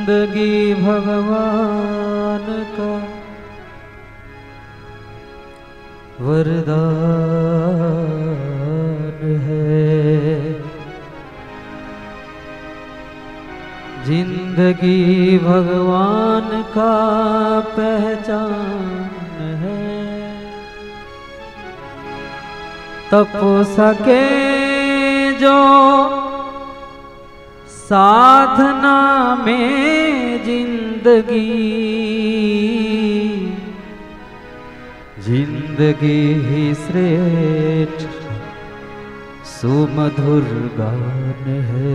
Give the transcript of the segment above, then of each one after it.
जिंदगी भगवान का वरदान है। जिंदगी भगवान का पहचान है। तप सके जो साधना में जिंदगी ही श्रेष्ठ सुमधुर गान है।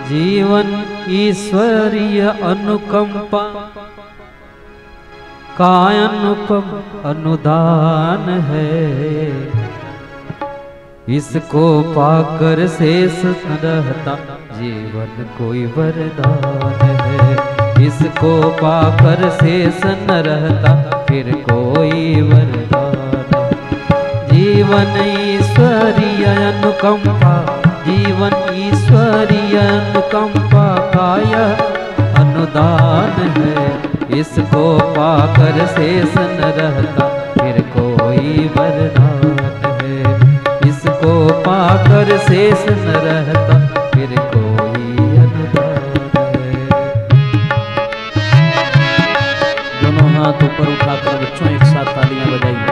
जीवन ईश्वरीय अनुकंपा का अनुपम अनुदान है। इसको पाकर शेष न रहता जीवन कोई वरदान है। इसको पाकर शेष न रहता फिर कोई वरदान। जीवन ईश्वरीय अनुकंपा, जीवन ईश्वरीय अनुकंपा का यह अनुदान है। इसको पाकर शेष न रहता फिर कोई वरदान है। इसको पाकर शेष न रहता फिर कोई अनुदान है। दोनों हाथ ऊपर उठाकर बच्चों एक साथ तालियां बजाइए।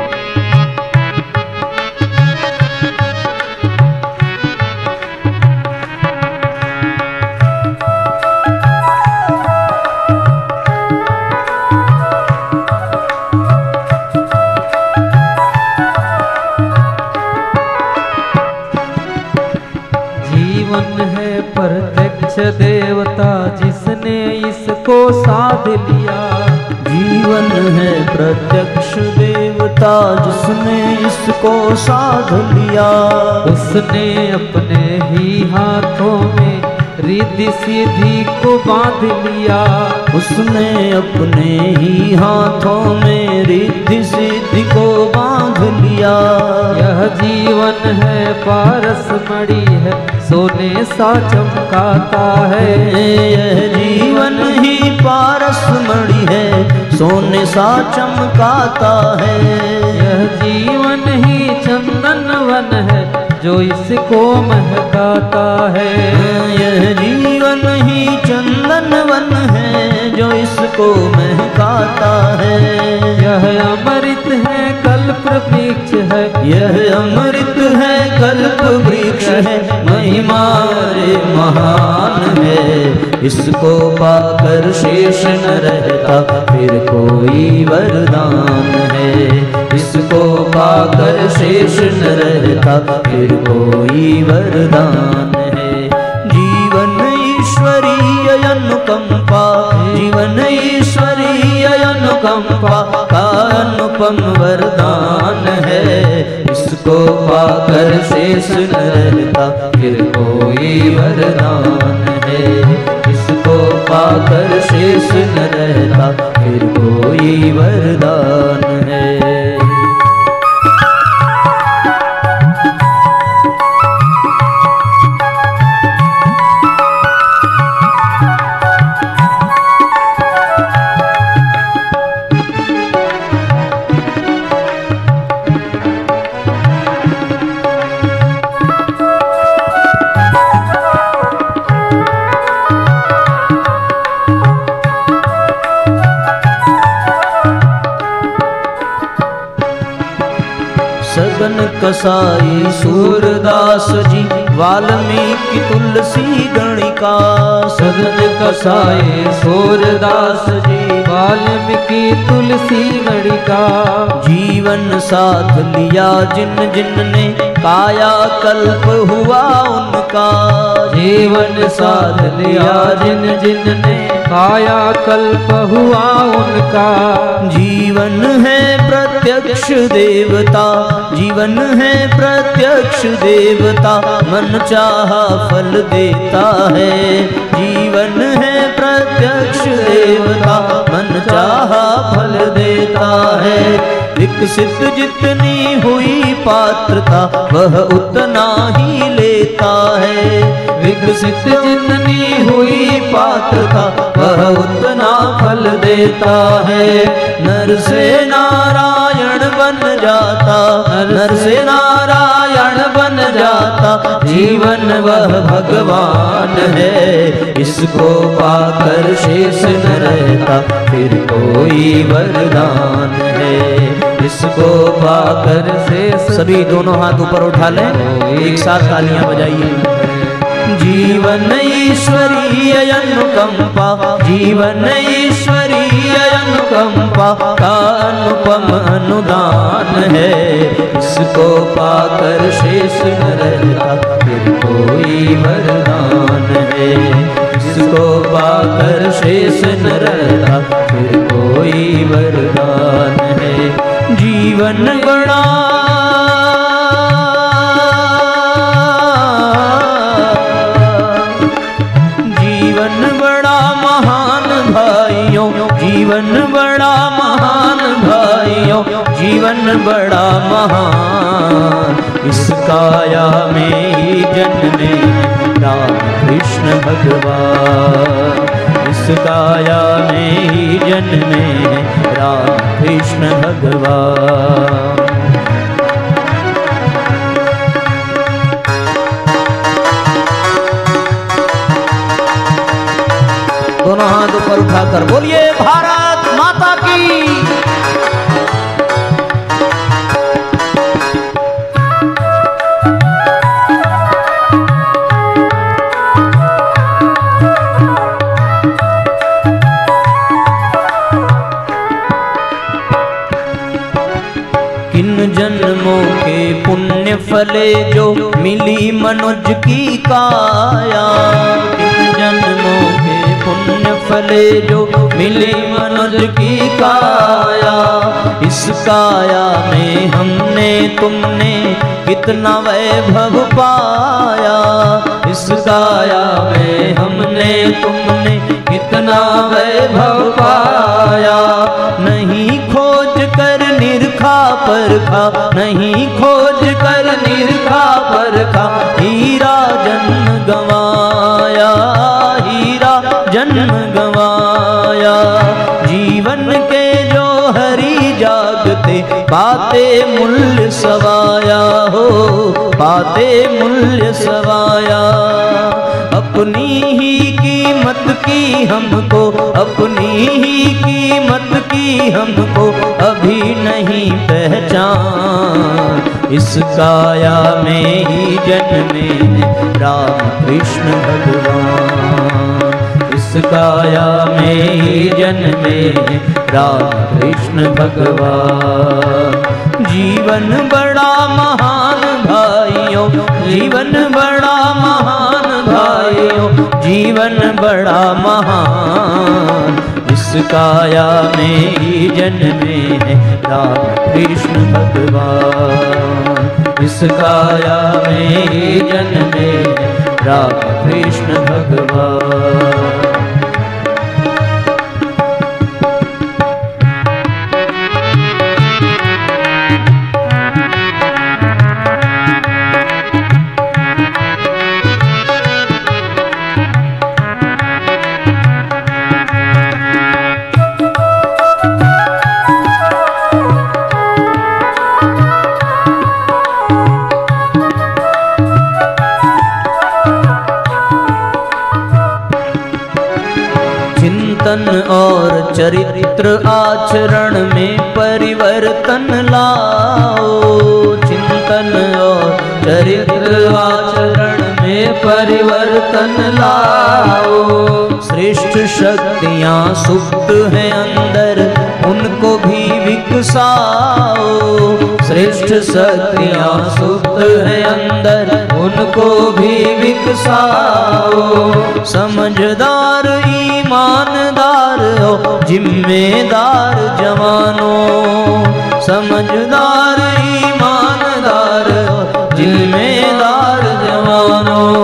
प्रत्यक्ष देवता जिसने इसको साध लिया। जीवन है प्रत्यक्ष देवता जिसने इसको साध लिया। उसने अपने ही हाथों में रिद्धि सिद्धि को बांध लिया। उसने अपने ही हाथों में रिद्धि सिद्धि को बांध लिया। यह जीवन है पारस मणि है सोने सा चमकाता है। यह जीवन ही पारस मणि है सोने सा चमकाता है। यह जीवन ही चंदन वन है जो इसको महकाता है। यह जीवन ही चंदन वन है जो इसको महकाता है। यह अमृत है कल्प वृक्ष है। यह अमृत है कल्प वृक्ष है महिमा रे महान है। इसको पाकर शेष न रहता फिर कोई वरदान है। इसको पाकर शेष न रहता फिर कोई वरदान है। जीवन ईश्वरीय अनुकंपा, जीवन ईश्वरीय अनुकंपा का अनुपम वरदान है। इसको पाकर शेष न रहता फिर कोई वरदान है। इसको पाकर शेष न रहता फिर कोई वरदान है। सदन कसाई सूरदास जी वाल्मीकि तुलसी गणिका। सदन कसाई सूरदास जी वाल्मीकि तुलसी गणिका। जीवन साथ लिया जिन जिन ने काया कल्प हुआ उनका। जीवन साथ लिया जिन जिन ने काया कल्प हुआ उनका। जीवन है प्रत्यक्ष देवता, जीवन है प्रत्यक्ष देवता मन चाहा फल देता है। जीवन है प्रत्यक्ष देवता मन चाहा फल देता है। विकसित जितनी हुई पात्रता वह उतना ही लेता है। विकसित जितनी हुई पात्रता वह उतना फल देता है। नर से नारायण बन जाता, नर से नारायण बन जाता, जीवन वह भगवान है। इसको पाकर शेष न रहता फिर कोई वरदान है। इसको पाकर शेष, सभी दोनों हाथ ऊपर उठा लें, एक साथ तालियां बजाइए। जीवन ईश्वरीय अनुकंपा, जीवन ईश्वरीय अनुकंपा का अनुपम अनुदान है। इसको पाकर शेष न रहता फिर कोई वरदान है। इसको पाकर शेष न रहता फिर कोई वरदान है। जीवन बड़ा जीवन बड़ा महान भाइयों, जीवन बड़ा महान। इस काया में ही जन्मे राम कृष्ण भगवान। इस काया में ही जन्मे राम कृष्ण भगवान। दोनों हाथ ऊपर उठाकर बोलिए भारत माता की। किन जन्मों के पुण्य फले जो मिली मनुज की काया। किन जन्मों के पुण्य फले जो मिली मनुज की काया। इस काया में हमने तुमने कितना वैभव पाया। इस काया में हमने तुमने कितना वैभव पाया। नहीं खोज कर निरखा परखा, नहीं खोज कर निरखा परखा, हीरा जन्म गंवाया, हीरा जन्म गंवाया। जीवन के जो हरि जागते पाते मूल्य सवाया हो, पाते मूल्य सवाया। अपनी ही कीमत की हमको, अपनी ही कीमत की हमको अभी नहीं पहचान। इस काया में ही जन्मे राम कृष्ण भगवान। इस काया में ही जन्मे राम कृष्ण भगवान। जीवन बड़ा महान भाइयों, जीवन बड़ा महान भाइयों, जीवन बड़ा महान। इस काया में ही जन्मे राम कृष्ण भगवान। इस काया में ही जन्मे राम कृष्ण भगवान। और चरित्र आचरण में परिवर्तन लाओ। चिंतन और चरित्र आचरण में परिवर्तन लाओ। श्रेष्ठ शक्तियाँ सुप्त हैं अंदर, उनको भी विकसाओ। श्रेष्ठ शक्तियाँ सुप्त हैं अंदर, उनको भी विकसाओ। समझदार ईमानदार हो, जिम्मेदार जवानों। समझदार ईमानदार हो, जिम्मेदार जवानों।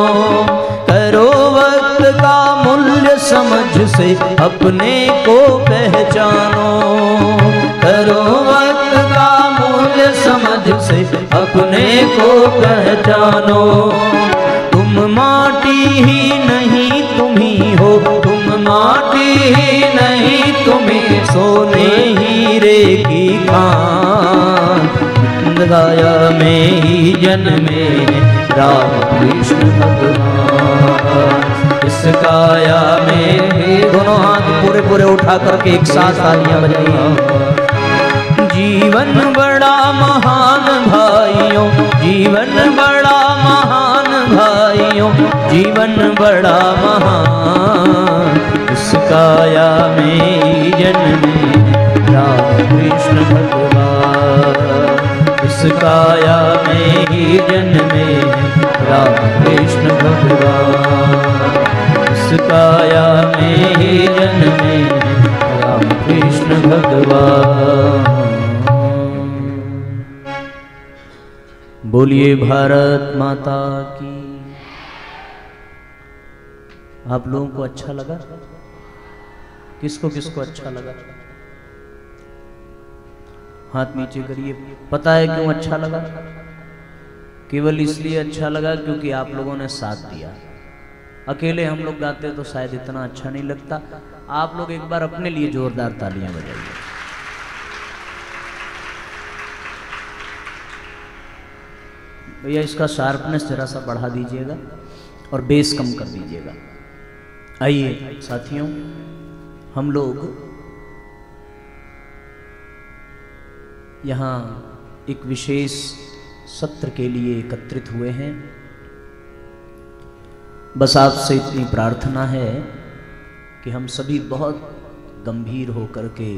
करो वक्त का मूल्य समझो, से अपने को पहचानो, करो वक्त का मूल्य समझ से अपने को पहचानो। तुम माटी ही नहीं तुम ही हो, तुम माटी ही नहीं तुम ही सोने हीरे की खान। गाया में ही जन्मे राम कृष्ण भगवान, इस काया में ही। दोनों हाथ पूरे पूरे उठा करके एक साथ तालियां बजाइए। जीवन बड़ा महान भाइयों, जीवन बड़ा महान भाइयों, जीवन बड़ा महान। इस काया में ही जन्मे राम कृष्ण भगवान, इस काया में ही जन्मे राम कृष्ण भगवान, इस काया में ही जन्मे राम कृष्ण भगवान। बोलिए भारत माता की। आप लोगों को अच्छा लगा? किसको किसको अच्छा लगा? हाथ नीचे करिए। पता है क्यों अच्छा लगा? केवल इसलिए अच्छा लगा क्योंकि आप लोगों ने साथ दिया। अकेले हम लोग गाते तो शायद इतना अच्छा नहीं लगता। आप लोग एक बार अपने लिए जोरदार तालियां बजाइए। भैया इसका शार्पनेस जरा सा बढ़ा दीजिएगा और बेस कम कर दीजिएगा। आइए साथियों, हम लोग यहाँ एक विशेष सत्र के लिए एकत्रित हुए हैं। बस आपसे इतनी प्रार्थना है कि हम सभी बहुत गंभीर होकर के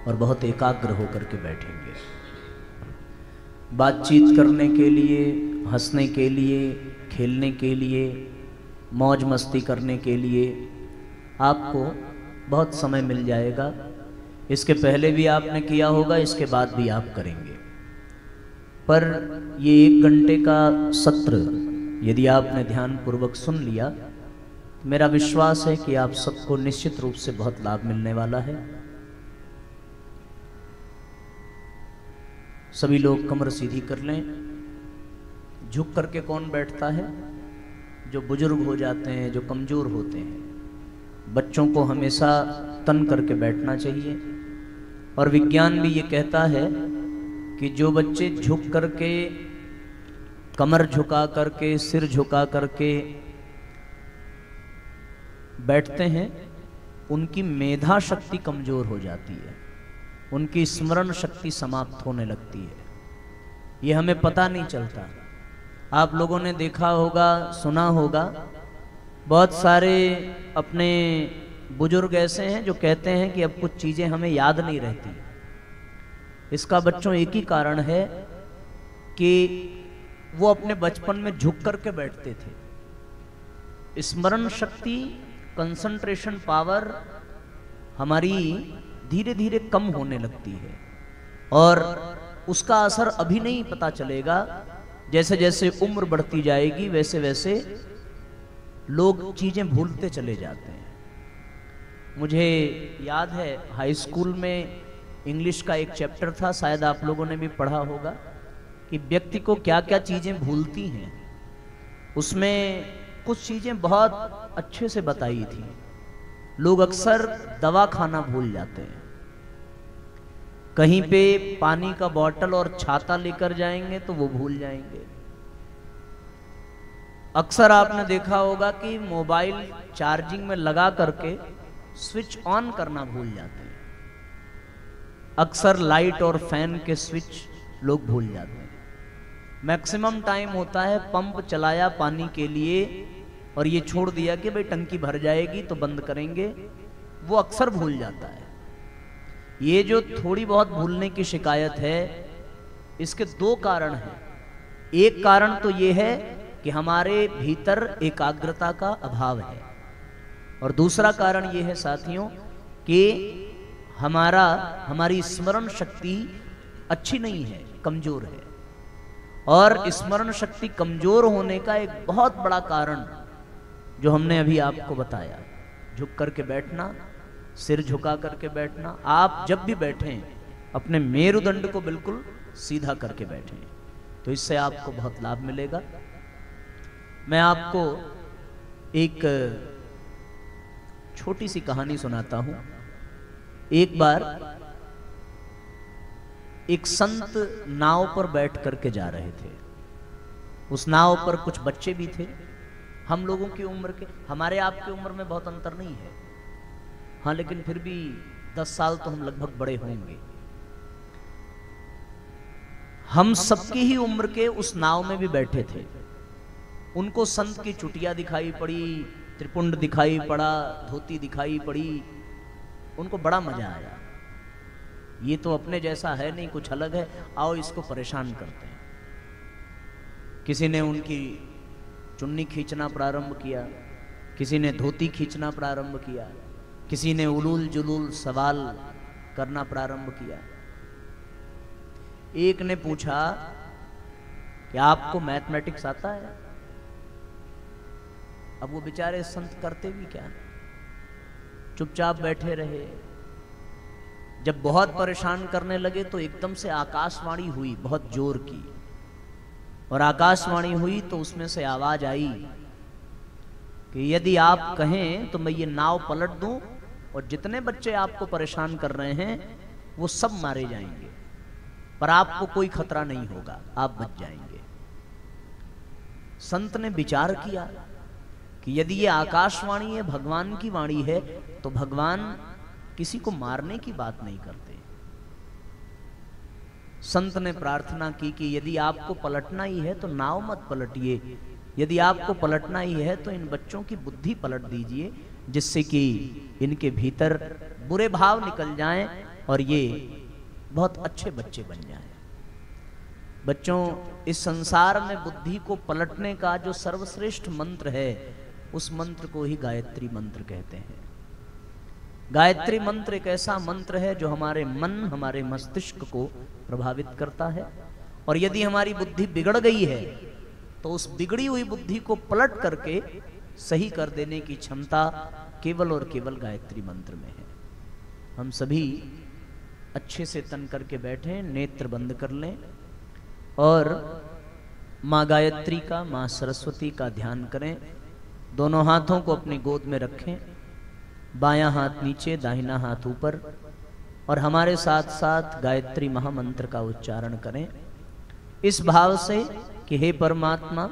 और बहुत एकाग्र होकर के बैठेंगे। बातचीत करने के लिए, हंसने के लिए, खेलने के लिए, मौज मस्ती करने के लिए आपको बहुत समय मिल जाएगा। इसके पहले भी आपने किया होगा, इसके बाद भी आप करेंगे। पर ये 1 घंटे का सत्र यदि आपने ध्यानपूर्वक सुन लिया, मेरा विश्वास है कि आप सबको निश्चित रूप से बहुत लाभ मिलने वाला है। सभी लोग कमर सीधी कर लें। झुक करके कौन बैठता है? जो बुजुर्ग हो जाते हैं, जो कमज़ोर होते हैं। बच्चों को हमेशा तन करके बैठना चाहिए। और विज्ञान भी ये कहता है कि जो बच्चे झुक करके, कमर झुका करके, सिर झुका करके बैठते हैं, उनकी मेधा शक्ति कमज़ोर हो जाती है, उनकी स्मरण शक्ति समाप्त होने लगती है। ये हमें पता नहीं चलता। आप लोगों ने देखा होगा, सुना होगा, बहुत सारे अपने बुजुर्ग ऐसे हैं जो कहते हैं कि अब कुछ चीज़ें हमें याद नहीं रहती। इसका बच्चों एक ही कारण है कि वो अपने बचपन में झुक करके बैठते थे। स्मरण शक्ति, कंसंट्रेशन पावर हमारी धीरे धीरे कम होने लगती है और उसका असर अभी नहीं पता चलेगा। जैसे जैसे उम्र बढ़ती जाएगी वैसे वैसे लोग चीज़ें भूलते चले जाते हैं। मुझे याद है हाई स्कूल में इंग्लिश का एक चैप्टर था, शायद आप लोगों ने भी पढ़ा होगा, कि व्यक्ति को क्या क्या चीज़ें भूलती हैं। उसमें कुछ चीज़ें बहुत अच्छे से बताई थी। लोग अक्सर दवा खाना भूल जाते हैं। कहीं पे पानी का बोतल और छाता लेकर जाएंगे तो वो भूल जाएंगे। अक्सर आपने देखा होगा कि मोबाइल चार्जिंग में लगा करके स्विच ऑन करना भूल जाते हैं। अक्सर लाइट और फैन के स्विच लोग भूल जाते हैं। मैक्सिमम टाइम होता है पंप चलाया पानी के लिए और ये छोड़ दिया कि भाई टंकी भर जाएगी तो बंद करेंगे, वो अक्सर भूल जाता है। ये जो थोड़ी बहुत भूलने की शिकायत है, इसके 2 कारण हैं। एक कारण तो ये है कि हमारे भीतर एकाग्रता का अभाव है और दूसरा कारण ये है साथियों कि हमारी स्मरण शक्ति अच्छी नहीं है, कमजोर है। और स्मरण शक्ति कमजोर होने का एक बहुत बड़ा कारण जो हमने अभी आपको बताया, झुक करके बैठना, सिर झुका करके बैठना। आप जब भी बैठें अपने मेरुदंड को बिल्कुल सीधा करके बैठें, तो इससे आपको बहुत लाभ मिलेगा। मैं आपको एक छोटी सी कहानी सुनाता हूं। एक बार एक संत नाव पर बैठ करके जा रहे थे। उस नाव पर कुछ बच्चे भी थे, हम लोगों की उम्र के। हमारे आपकी उम्र में बहुत अंतर नहीं है, हाँ, लेकिन फिर भी 10 साल तो हम लगभग बड़े होंगे। हम सबकी ही उम्र के उस नाव में भी बैठे थे। उनको संत की चुटिया दिखाई पड़ी, त्रिपुंड दिखाई पड़ा, धोती दिखाई पड़ी। उनको बड़ा मजा आया। ये तो अपने जैसा है नहीं, कुछ अलग है, आओ इसको परेशान करते हैं। किसी ने उनकी चुन्नी खींचना प्रारंभ किया, किसी ने धोती खींचना प्रारंभ किया, किसी ने उलूल जुलूल सवाल करना प्रारंभ किया। एक ने पूछा कि आपको मैथमेटिक्स आता है? अब वो बेचारे संत करते भी क्या, चुपचाप बैठे रहे। जब बहुत परेशान करने लगे तो एकदम से आकाशवाणी हुई, बहुत जोर की। और आकाशवाणी हुई तो उसमें से आवाज आई कि यदि आप कहें तो मैं ये नाव पलट दूं और जितने बच्चे आपको परेशान कर रहे हैं वो सब मारे जाएंगे, पर आपको कोई खतरा नहीं होगा, आप बच जाएंगे। संत ने विचार किया कि यदि ये आकाशवाणी है, भगवान की वाणी है, तो भगवान किसी को मारने की बात नहीं करते। संत ने प्रार्थना की कि यदि आपको पलटना ही है तो नाव मत पलटिए, यदि आपको पलटना ही है तो इन बच्चों की बुद्धि पलट दीजिए, जिससे कि इनके भीतर बुरे भाव निकल जाएं और ये बहुत अच्छे बच्चे बन जाएं। बच्चों, इस संसार में बुद्धि को पलटने का जो सर्वश्रेष्ठ मंत्र है, उस मंत्र को ही गायत्री मंत्र कहते हैं। गायत्री मंत्र एक ऐसा मंत्र है जो हमारे मन, हमारे मस्तिष्क को प्रभावित करता है। और यदि हमारी बुद्धि बिगड़ गई है तो उस बिगड़ी हुई बुद्धि को पलट करके सही कर देने की क्षमता केवल और केवल गायत्री मंत्र में है। हम सभी अच्छे से तन करके बैठें, नेत्र बंद कर लें और माँ गायत्री का, माँ सरस्वती का ध्यान करें। दोनों हाथों को अपनी गोद में रखें, बायां हाथ नीचे, दाहिना हाथ ऊपर, और हमारे साथ साथ गायत्री महामंत्र का उच्चारण करें इस भाव से कि हे परमात्मा,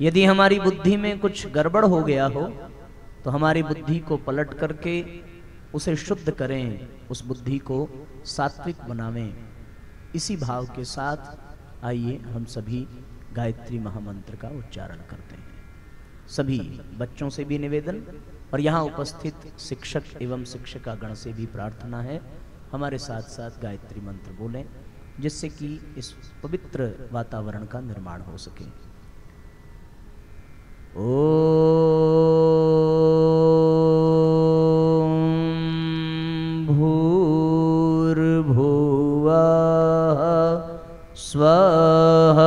यदि हमारी बुद्धि में कुछ गड़बड़ हो गया हो तो हमारी बुद्धि को पलट करके उसे शुद्ध करें, उस बुद्धि को सात्विक बनावें। इसी भाव के साथ आइए हम सभी गायत्री महामंत्र का उच्चारण करते हैं। सभी बच्चों से भी निवेदन और यहाँ उपस्थित शिक्षक एवं शिक्षिकागण से भी प्रार्थना है, हमारे साथ साथ गायत्री मंत्र बोलें, जिससे कि इस पवित्र वातावरण का निर्माण हो सके। ओम भूर्भुवः स्वः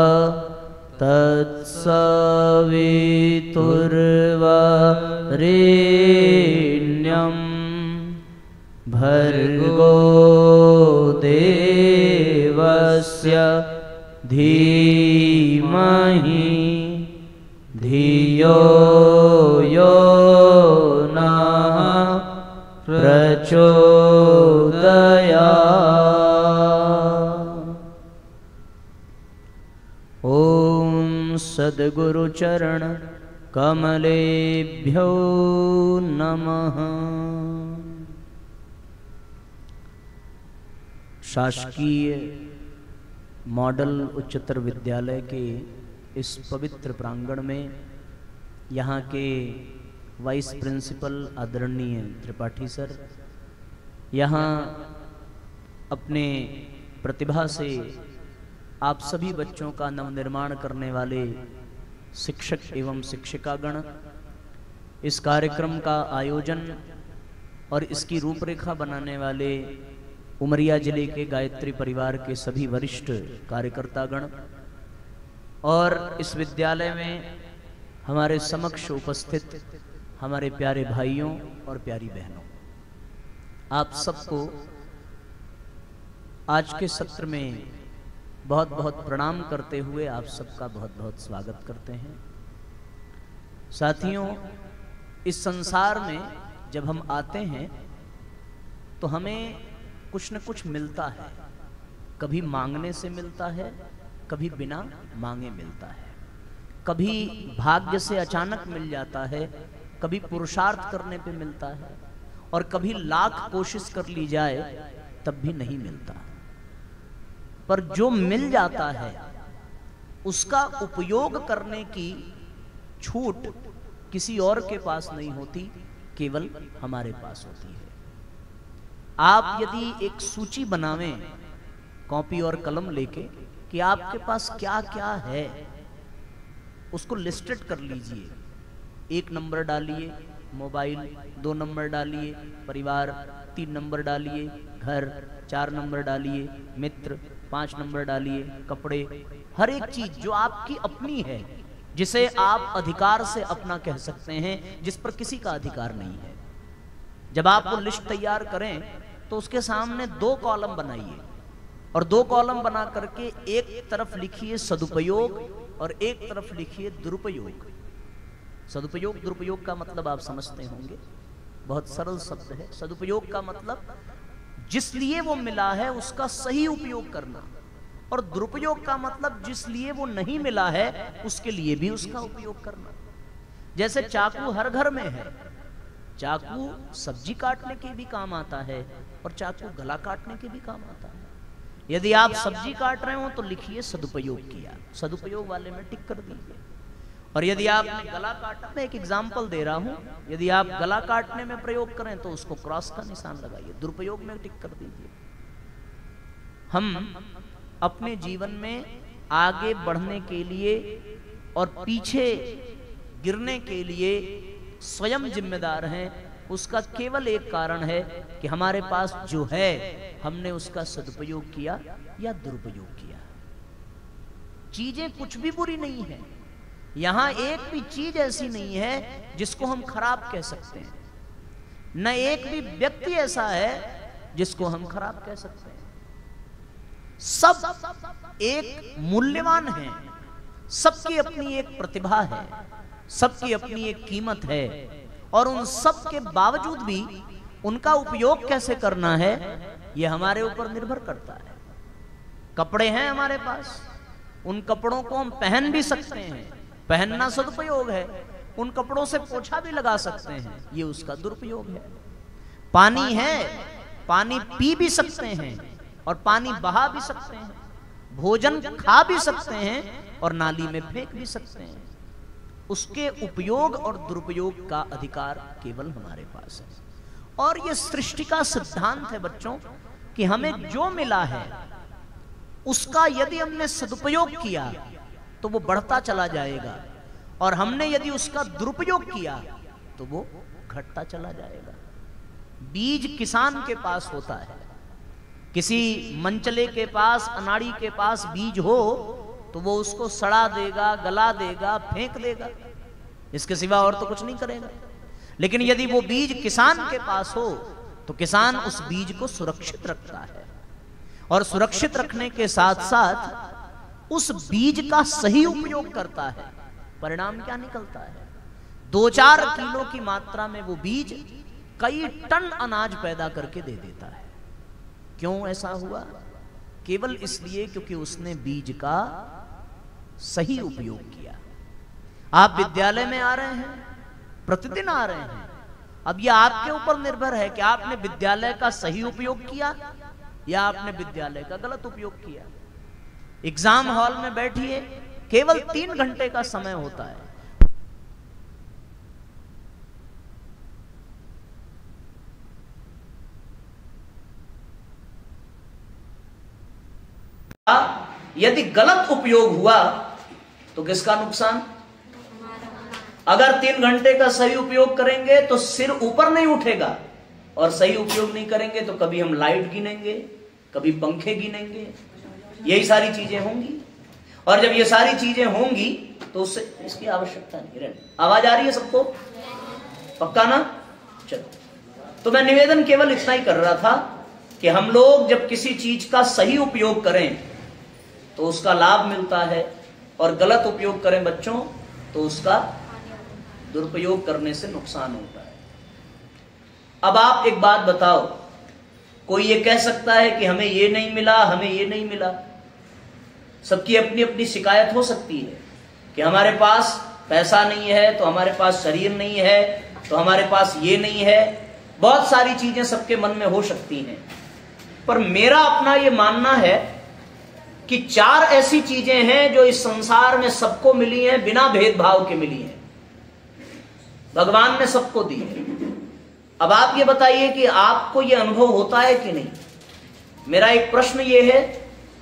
तत्सवितुर्वरेण्यं भर्गो देवस्य धीमहि धियो यो नः प्रचोदयात्। ओम सद्गुरुचरण कमलेभ्यो नमः। शासकीय मॉडल उच्चतर विद्यालय के इस पवित्र प्रांगण में यहाँ के वाइस प्रिंसिपल आदरणीय त्रिपाठी सर यहाँ अपने प्रतिभा से आप सभी बच्चों का नवनिर्माण करने वाले शिक्षक एवं शिक्षिकागण, इस कार्यक्रम का आयोजन और इसकी रूपरेखा बनाने वाले उमरिया जिले के गायत्री परिवार के सभी वरिष्ठ कार्यकर्तागण और इस विद्यालय में हमारे समक्ष उपस्थित हमारे प्यारे भाइयों और प्यारी बहनों, आप सबको आज के सत्र में बहुत बहुत प्रणाम करते हुए आप सबका बहुत बहुत स्वागत करते हैं। साथियों, इस संसार में जब हम आते हैं तो हमें कुछ न कुछ मिलता है। कभी मांगने से मिलता है, कभी बिना मांगे मिलता है, कभी भाग्य से अचानक मिल जाता है, कभी पुरुषार्थ करने पे मिलता है, और कभी लाख कोशिश कर ली जाए तब भी नहीं मिलता। पर जो मिल जाता है उसका उपयोग करने की छूट किसी और के पास नहीं होती, केवल हमारे पास होती है। आप यदि एक सूची बनावें कॉपी और कलम लेके कि आपके पास क्या क्या है, उसको लिस्टेड कर लीजिए। 1 नंबर डालिए मोबाइल, 2 नंबर डालिए परिवार, 3 नंबर डालिए घर, 4 नंबर डालिए मित्र, 5 नंबर डालिए कपड़े। हर एक चीज जो आपकी अपनी है, जिसे आप अधिकार से अपना कह सकते हैं, जिस पर किसी का अधिकार नहीं है। जब आप वो लिस्ट तैयार करें तो उसके सामने 2 कॉलम बनाइए, और 2 कॉलम बना करके एक तरफ लिखिए सदुपयोग और एक तरफ लिखिए दुरुपयोग। सदुपयोग दुरुपयोग का मतलब आप समझते होंगे, बहुत सरल शब्द है। सदुपयोग का मतलब जिस लिए वो मिला है उसका सही उपयोग करना, और दुरुपयोग का मतलब जिस लिए वो नहीं मिला है उसके लिए भी उसका उपयोग करना। जैसे चाकू हर घर में है, चाकू सब्जी काटने के भी काम आता है और चाकू गला काटने के भी काम आता है। यदि आप सब्जी काट रहे हो तो लिखिए सदुपयोग किया, सदुपयोग वाले में टिक कर दीजिए। और यदि आपने गला काटा, मैं एक एग्जाम्पल दे रहा हूं, यदि आप गला काटने में प्रयोग करें तो उसको क्रॉस का निशान लगाइए, दुरुपयोग में टिक कर दीजिए। हम अपने जीवन में आगे बढ़ने के लिए और पीछे गिरने के लिए स्वयं जिम्मेदार हैं। उसका केवल एक कारण है कि हमारे पास जो है हमने उसका सदुपयोग किया या दुरुपयोग किया। चीजें कुछ भी बुरी नहीं है, यहां एक भी चीज ऐसी नहीं है जिसको हम खराब कह सकते हैं, न एक भी व्यक्ति ऐसा है जिसको हम खराब कह सकते हैं। सब एक मूल्यवान है, सबकी अपनी एक प्रतिभा है, सबकी अपनी एक कीमत है, और उन सब के बावजूद भी उनका उपयोग कैसे करना है यह हमारे ऊपर निर्भर करता है। कपड़े हैं हमारे पास, उन कपड़ों को हम पहन भी सकते हैं, पहनना सदुपयोग है। उन कपड़ों से पोछा भी लगा सकते हैं, ये उसका दुरुपयोग है। पानी है, पानी पी भी सकते हैं और पानी बहा भी सकते हैं, भोजन खा भी सकते हैं और नाली में फेंक भी सकते हैं। उसके उपयोग और दुरुपयोग का अधिकार केवल हमारे पास है। और यह सृष्टि का सिद्धांत है बच्चों कि हमें जो मिला है उसका यदि हमने सदुपयोग किया तो वो बढ़ता चला जाएगा, और हमने यदि उसका दुरुपयोग किया तो वो घटता चला जाएगा। बीज किसान के पास होता है, किसी मंचले के पास, अनाड़ी के पास बीज हो तो वो उसको सड़ा देगा, गला देगा, फेंक देगा, इसके सिवा और तो कुछ नहीं करेगा। लेकिन यदि वो बीज किसान के पास हो तो किसान उस बीज को सुरक्षित रखता है, और सुरक्षित रखने के साथ साथ उस बीज का सही उपयोग करता है। परिणाम क्या निकलता है? 2-4 किलो की मात्रा में वो बीज कई टन अनाज पैदा करके दे देता है। क्यों ऐसा हुआ? केवल इसलिए क्योंकि उसने बीज का सही उपयोग किया। आप विद्यालय में आ रहे हैं, प्रतिदिन आ रहे हैं, अब यह आपके ऊपर निर्भर है कि आपने विद्यालय का सही उपयोग किया या आपने विद्यालय का गलत उपयोग किया। एग्जाम हॉल में बैठिए, केवल 3 घंटे का समय होता है। यदि गलत उपयोग हुआ तो किसका नुकसान? अगर 3 घंटे का सही उपयोग करेंगे तो सिर ऊपर नहीं उठेगा, और सही उपयोग नहीं करेंगे तो कभी हम लाइट गिनेंगे, कभी पंखे गिनेंगे, यही सारी चीजें होंगी। और जब ये सारी चीजें होंगी तो उससे इसकी आवश्यकता नहीं रहेगी। आवाज आ रही है सबको? पक्का ना? चलो, तो मैं निवेदन केवल इतना ही कर रहा था कि हम लोग जब किसी चीज का सही उपयोग करें तो उसका लाभ मिलता है, और गलत उपयोग करें बच्चों तो उसका दुरुपयोग करने से नुकसान होता है। अब आप एक बात बताओ, कोई ये कह सकता है कि हमें ये नहीं मिला, हमें ये नहीं मिला? सबकी अपनी अपनी शिकायत हो सकती है कि हमारे पास पैसा नहीं है, तो हमारे पास शरीर नहीं है, तो हमारे पास ये नहीं है। बहुत सारी चीजें सबके मन में हो सकती हैं, पर मेरा अपना ये मानना है कि 4 ऐसी चीजें हैं जो इस संसार में सबको मिली हैं, बिना भेदभाव के मिली हैं, भगवान ने सबको दी है। अब आप ये बताइए कि आपको ये अनुभव होता है कि नहीं? मेरा एक प्रश्न ये है,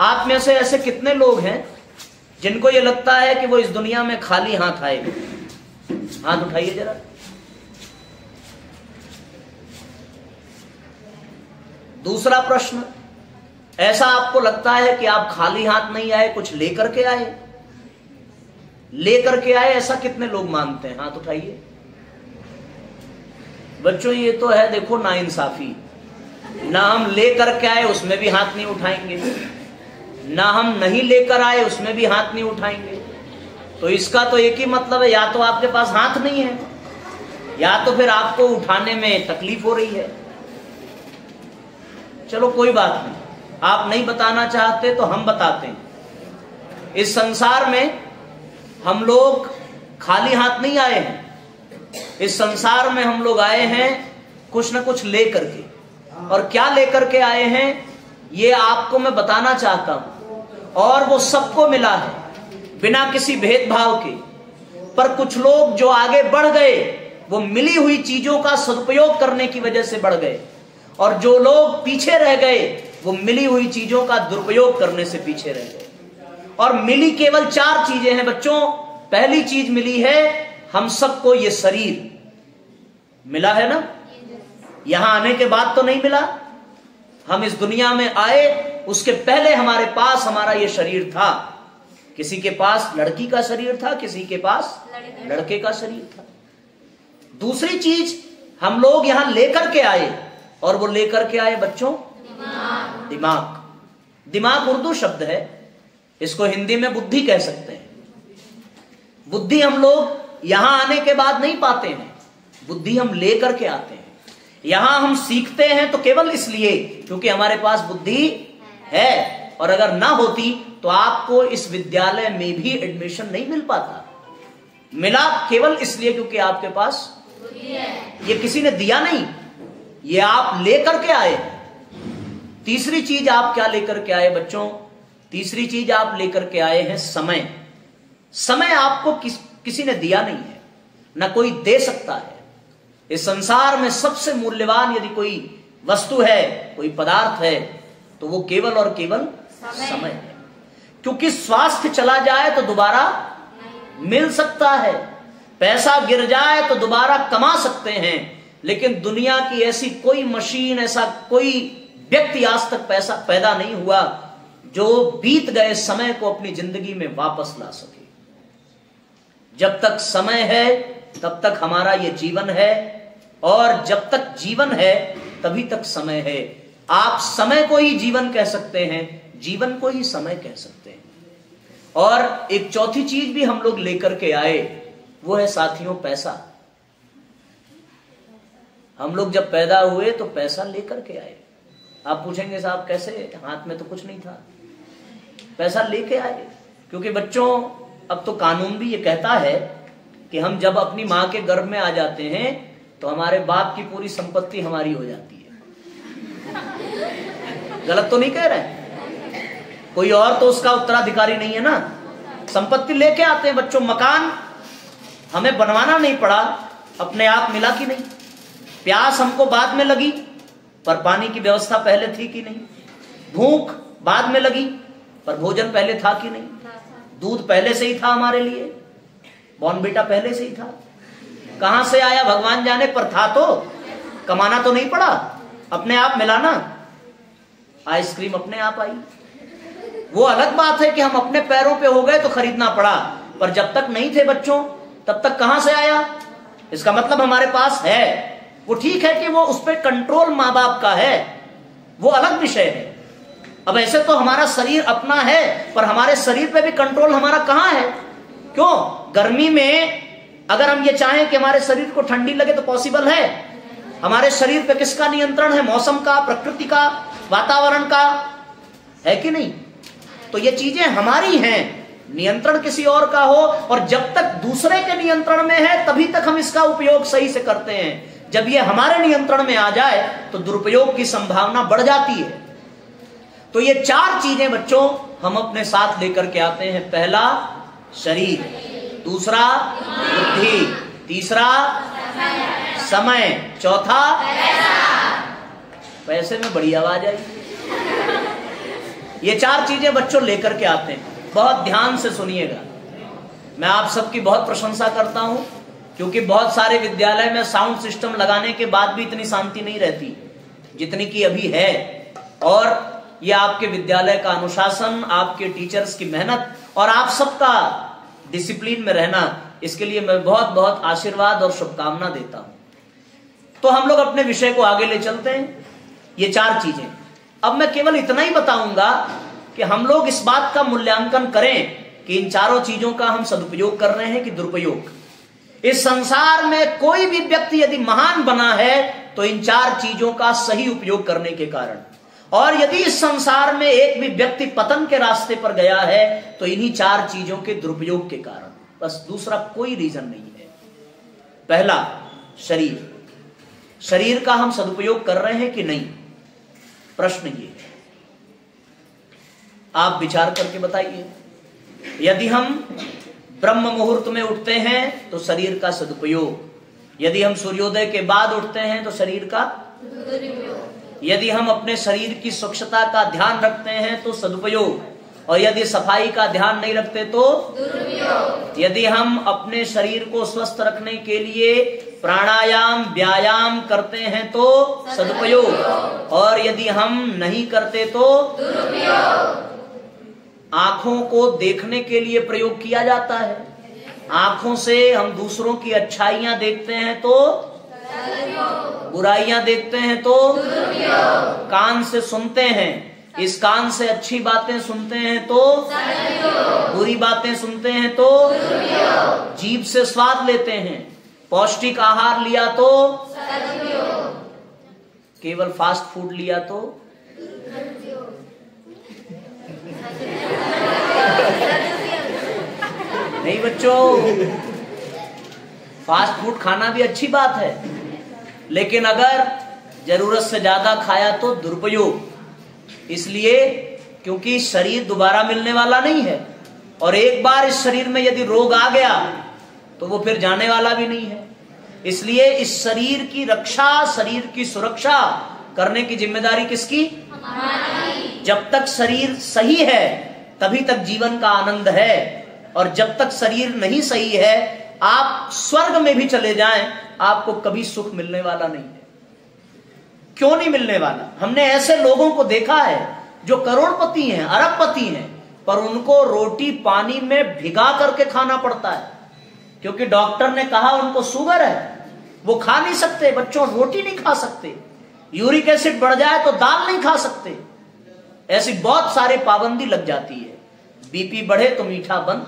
आप में से ऐसे कितने लोग हैं जिनको ये लगता है कि वो इस दुनिया में खाली हाथ आए? हाथ उठाइए जरा। दूसरा प्रश्न, ऐसा आपको लगता है कि आप खाली हाथ नहीं आए, कुछ लेकर के आए? लेकर के आए ऐसा कितने लोग मानते हैं? हाथ उठाइए। बच्चों ये तो है देखो नाइंसाफी, ना हम लेकर के आए उसमें भी हाथ नहीं उठाएंगे, ना हम नहीं लेकर आए उसमें भी हाथ नहीं उठाएंगे। तो इसका तो एक ही मतलब है, या तो आपके पास हाथ नहीं है, या तो फिर आपको उठाने में तकलीफ हो रही है। चलो कोई बात नहीं, आप नहीं बताना चाहते तो हम बताते हैं। इस संसार में हम लोग खाली हाथ नहीं आए हैं, इस संसार में हम लोग आए हैं कुछ ना कुछ लेकर के। और क्या लेकर के आए हैं ये आपको मैं बताना चाहता हूं, और वो सबको मिला है बिना किसी भेदभाव के। पर कुछ लोग जो आगे बढ़ गए वो मिली हुई चीजों का सदुपयोग करने की वजह से बढ़ गए, और जो लोग पीछे रह गए वो मिली हुई चीजों का दुरुपयोग करने से पीछे रह गए। और मिली केवल 4 चीजें हैं बच्चों। पहली चीज मिली है हम सबको ये शरीर मिला है ना, यहां आने के बाद तो नहीं मिला। हम इस दुनिया में आए उसके पहले हमारे पास हमारा ये शरीर था। किसी के पास लड़की का शरीर था, किसी के पास लड़के का शरीर था। दूसरी चीज हम लोग यहां लेकर के आए, और वो लेकर के आए बच्चों दिमाग। दिमाग उर्दू शब्द है, इसको हिंदी में बुद्धि कह सकते हैं। बुद्धि हम लोग यहां आने के बाद नहीं पाते हैं, बुद्धि हम लेकर के आते हैं। यहां हम सीखते हैं तो केवल इसलिए क्योंकि हमारे पास बुद्धि है, और अगर ना होती तो आपको इस विद्यालय में भी एडमिशन नहीं मिल पाता। मिला केवल इसलिए क्योंकि आपके पास ये किसी ने दिया नहीं, ये आप लेकर के आए। तीसरी चीज आप क्या लेकर के आए बच्चों? तीसरी चीज आप लेकर के आए हैं समय। समय आपको किसी ने दिया नहीं है, ना कोई दे सकता है। इस संसार में सबसे मूल्यवान यदि कोई वस्तु है, कोई पदार्थ है, तो वो केवल और केवल समय है। क्योंकि स्वास्थ्य चला जाए तो दोबारा मिल सकता है, पैसा गिर जाए तो दोबारा कमा सकते हैं, लेकिन दुनिया की ऐसी कोई मशीन, ऐसा कोई व्यक्ति आज तक पैसा पैदा नहीं हुआ जो बीत गए समय को अपनी जिंदगी में वापस ला सके। जब तक समय है तब तक हमारा ये जीवन है, और जब तक जीवन है तभी तक समय है। आप समय को ही जीवन कह सकते हैं, जीवन को ही समय कह सकते हैं। और एक चौथी चीज भी हम लोग लेकर के आए, वो है साथियों पैसा। हम लोग जब पैदा हुए तो पैसा लेकर के आए। आप पूछेंगे साहब कैसे, हाथ में तो कुछ नहीं था। पैसा लेके आए, क्योंकि बच्चों अब तो कानून भी ये कहता है कि हम जब अपनी माँ के गर्भ में आ जाते हैं तो हमारे बाप की पूरी संपत्ति हमारी हो जाती है। गलत तो नहीं कह रहे? कोई और तो उसका उत्तराधिकारी नहीं है ना। संपत्ति लेके आते हैं बच्चों। मकान हमें बनवाना नहीं पड़ा, अपने आप मिला कि नहीं? प्यास हमको बाद में लगी, पर पानी की व्यवस्था पहले थी कि नहीं? भूख बाद में लगी, पर भोजन पहले था कि नहीं? दूध पहले से ही था हमारे लिए, बॉर्नविटा पहले से ही था। कहां से आया भगवान जाने, पर था तो, कमाना तो नहीं पड़ा, अपने आप मिला ना। आइसक्रीम अपने आप आई। वो अलग बात है कि हम अपने पैरों पे हो गए तो खरीदना पड़ा, पर जब तक नहीं थे बच्चों तब तक कहां से आया? इसका मतलब हमारे पास है। वो ठीक है कि वो उस पर कंट्रोल माँ बाप का है, वो अलग विषय है। अब ऐसे तो हमारा शरीर अपना है, पर हमारे शरीर पे भी कंट्रोल हमारा कहाँ है? क्यों? गर्मी में अगर हम ये चाहें कि हमारे शरीर को ठंडी लगे तो पॉसिबल है? हमारे शरीर पे किसका नियंत्रण है? मौसम का, प्रकृति का, वातावरण का, है कि नहीं? तो ये चीजें हमारी हैं, नियंत्रण किसी और का हो, और जब तक दूसरे के नियंत्रण में है तभी तक हम इसका उपयोग सही से करते हैं। जब ये हमारे नियंत्रण में आ जाए तो दुरुपयोग की संभावना बढ़ जाती है। तो ये 4 चीजें बच्चों हम अपने साथ लेकर के आते हैं। पहला शरीर, दूसरा बुद्धि, तीसरा समय, चौथा पैसे में बड़ी आवाज आई। ये 4 चीजें बच्चों लेकर के आते हैं। बहुत ध्यान से सुनिएगा। मैं आप सबकी बहुत प्रशंसा करता हूं, क्योंकि बहुत सारे विद्यालय में साउंड सिस्टम लगाने के बाद भी इतनी शांति नहीं रहती जितनी की अभी है। और ये आपके विद्यालय का अनुशासन, आपके टीचर्स की मेहनत और आप सबका डिसिप्लिन में रहना, इसके लिए मैं बहुत बहुत आशीर्वाद और शुभकामना देता हूं। तो हम लोग अपने विषय को आगे ले चलते हैं। ये 4 चीजें, अब मैं केवल इतना ही बताऊंगा कि हम लोग इस बात का मूल्यांकन करें कि इन 4 चीजों का हम सदुपयोग कर रहे हैं कि दुरुपयोग। इस संसार में कोई भी व्यक्ति यदि महान बना है तो इन 4 चीजों का सही उपयोग करने के कारण, और यदि इस संसार में एक भी व्यक्ति पतन के रास्ते पर गया है तो इन्हीं 4 चीजों के दुरुपयोग के कारण, बस दूसरा कोई रीजन नहीं है। पहला शरीर, शरीर का हम सदुपयोग कर रहे हैं कि नहीं? प्रश्न ये है, आप विचार करके बताइए। यदि हम ब्रह्म मुहूर्त में उठते हैं तो शरीर का सदुपयोग, यदि हम सूर्योदय के बाद उठते हैं तो शरीर का दुरुपयोग, यदि हम अपने शरीर की स्वच्छता का ध्यान रखते हैं तो सदुपयोग, और यदि सफाई का ध्यान नहीं रखते तो दुरुपयोग, यदि हम अपने शरीर को स्वस्थ रखने के लिए प्राणायाम, व्यायाम करते हैं तो सदुपयोग, और यदि हम नहीं करते तो दुरुपयोग। आंखों को देखने के लिए प्रयोग किया जाता है, आंखों से हम दूसरों की अच्छाइयां देखते हैं तो बुराइयां देखते हैं तो कान से सुनते हैं, इस कान से अच्छी बातें सुनते हैं तो बुरी बातें सुनते हैं तो जीभ से स्वाद लेते हैं, पौष्टिक आहार लिया तो केवल फास्ट फूड लिया तो नहीं बच्चों, फास्ट फूड खाना भी अच्छी बात है, लेकिन अगर जरूरत से ज्यादा खाया तो दुरुपयोग। इसलिए क्योंकि शरीर दोबारा मिलने वाला नहीं है, और एक बार इस शरीर में यदि रोग आ गया तो वो फिर जाने वाला भी नहीं है। इसलिए इस शरीर की रक्षा, शरीर की सुरक्षा करने की जिम्मेदारी किसकी? हमारी। जब तक शरीर सही है तभी तक जीवन का आनंद है, और जब तक शरीर नहीं सही है, आप स्वर्ग में भी चले जाएं, आपको कभी सुख मिलने वाला नहीं है। क्यों नहीं मिलने वाला? हमने ऐसे लोगों को देखा है जो करोड़पति हैं, अरबपति हैं, पर उनको रोटी पानी में भिगा करके खाना पड़ता है, क्योंकि डॉक्टर ने कहा उनको शुगर है, वो खा नहीं सकते। बच्चों, रोटी नहीं खा सकते, यूरिक एसिड बढ़ जाए तो दाल नहीं खा सकते, ऐसी बहुत सारी पाबंदी लग जाती है। बीपी बढ़े तो मीठा बंद,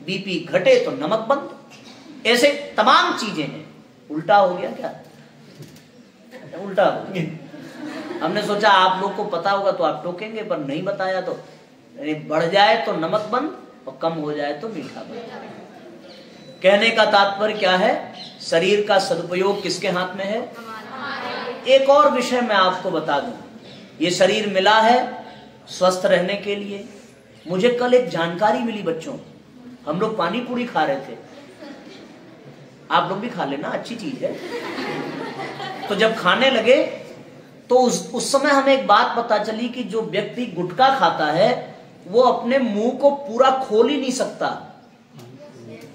बीपी घटे तो नमक बंद, ऐसे तमाम चीजें हैं। उल्टा हो गया क्या? उल्टा हो गया। हमने सोचा आप लोग को पता होगा तो आप टोकेंगे, पर नहीं बताया तो बढ़ जाए तो नमक बंद और कम हो जाए तो मीठा बंद। कहने का तात्पर्य क्या है? शरीर का सदुपयोग किसके हाथ में है? एक और विषय मैं आपको बता दूं, ये शरीर मिला है स्वस्थ रहने के लिए। मुझे कल एक जानकारी मिली बच्चों, हम लोग पानी पूरी खा रहे थे, आप लोग भी खा लेना, अच्छी चीज है। तो जब खाने लगे तो उस समय हमें एक बात पता चली कि जो व्यक्ति गुटखा खाता है वो अपने मुंह को पूरा खोल ही नहीं सकता,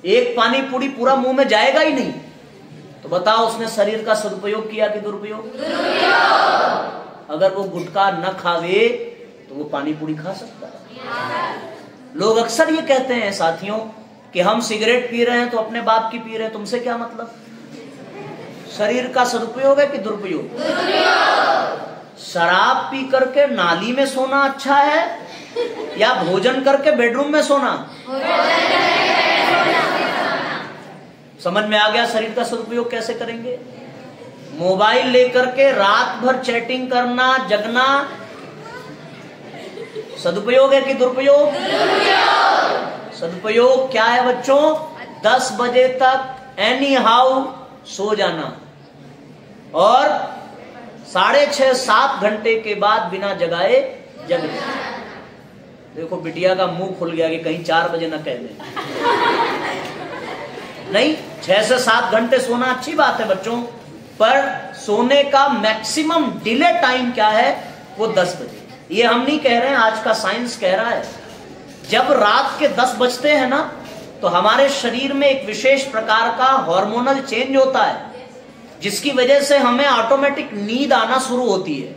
एक पानी पूरी पूरा मुंह में जाएगा ही नहीं। तो बताओ उसने शरीर का सदुपयोग किया कि दुरुपयोग? अगर वो गुटखा न खावे तो वो पानी पूरी खा सकता है। लोग अक्सर ये कहते हैं साथियों कि हम सिगरेट पी रहे हैं तो अपने बाप की पी रहे हैं, तुमसे क्या मतलब? शरीर का सदुपयोग है कि दुरुपयोग? शराब पी करके नाली में सोना अच्छा है या भोजन करके बेडरूम में सोना? समझ में आ गया शरीर का सदुपयोग कैसे करेंगे? मोबाइल लेकर के रात भर चैटिंग करना, जगना सदुपयोग है कि दुरुपयोग? सदुपयोग क्या है बच्चों? 10 बजे तक एनी हाउ सो जाना और 6.5-7 घंटे के बाद बिना जगाए जगना। देखो बिटिया का मुंह खुल गया कि कहीं 4 बजे ना कह दे। नहीं, 6 से 7 घंटे सोना अच्छी बात है बच्चों, पर सोने का मैक्सिमम डिले टाइम क्या है? वो 10 बजे। ये हम नहीं कह रहे हैं, आज का साइंस कह रहा है। जब रात के 10 बजते हैं ना, तो हमारे शरीर में एक विशेष प्रकार का हार्मोनल चेंज होता है, जिसकी वजह से हमें ऑटोमेटिक नींद आना शुरू होती है।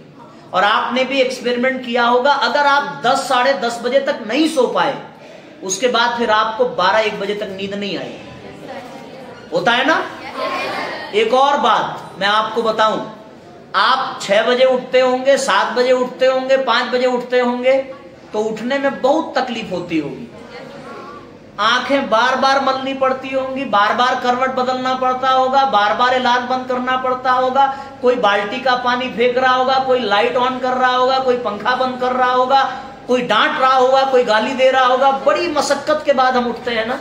और आपने भी एक्सपेरिमेंट किया होगा, अगर आप 10 साढ़े 10 बजे तक नहीं सो पाए, उसके बाद फिर आपको 12-1 बजे तक नींद नहीं आई। होता है ना? एक और बात मैं आपको बताऊं, आप 6 बजे उठते होंगे, 7 बजे उठते होंगे, 5 बजे उठते होंगे, तो उठने में बहुत तकलीफ होती होगी। आंखें बार बार मलनी पड़ती होंगी, बार बार करवट बदलना पड़ता होगा, बार बार इलाज बंद करना पड़ता होगा, कोई बाल्टी का पानी फेंक रहा होगा, कोई लाइट ऑन कर रहा होगा, कोई पंखा बंद कर रहा होगा, कोई डांट रहा होगा, कोई गाली दे रहा होगा। बड़ी मशक्कत के बाद हम उठते हैं ना।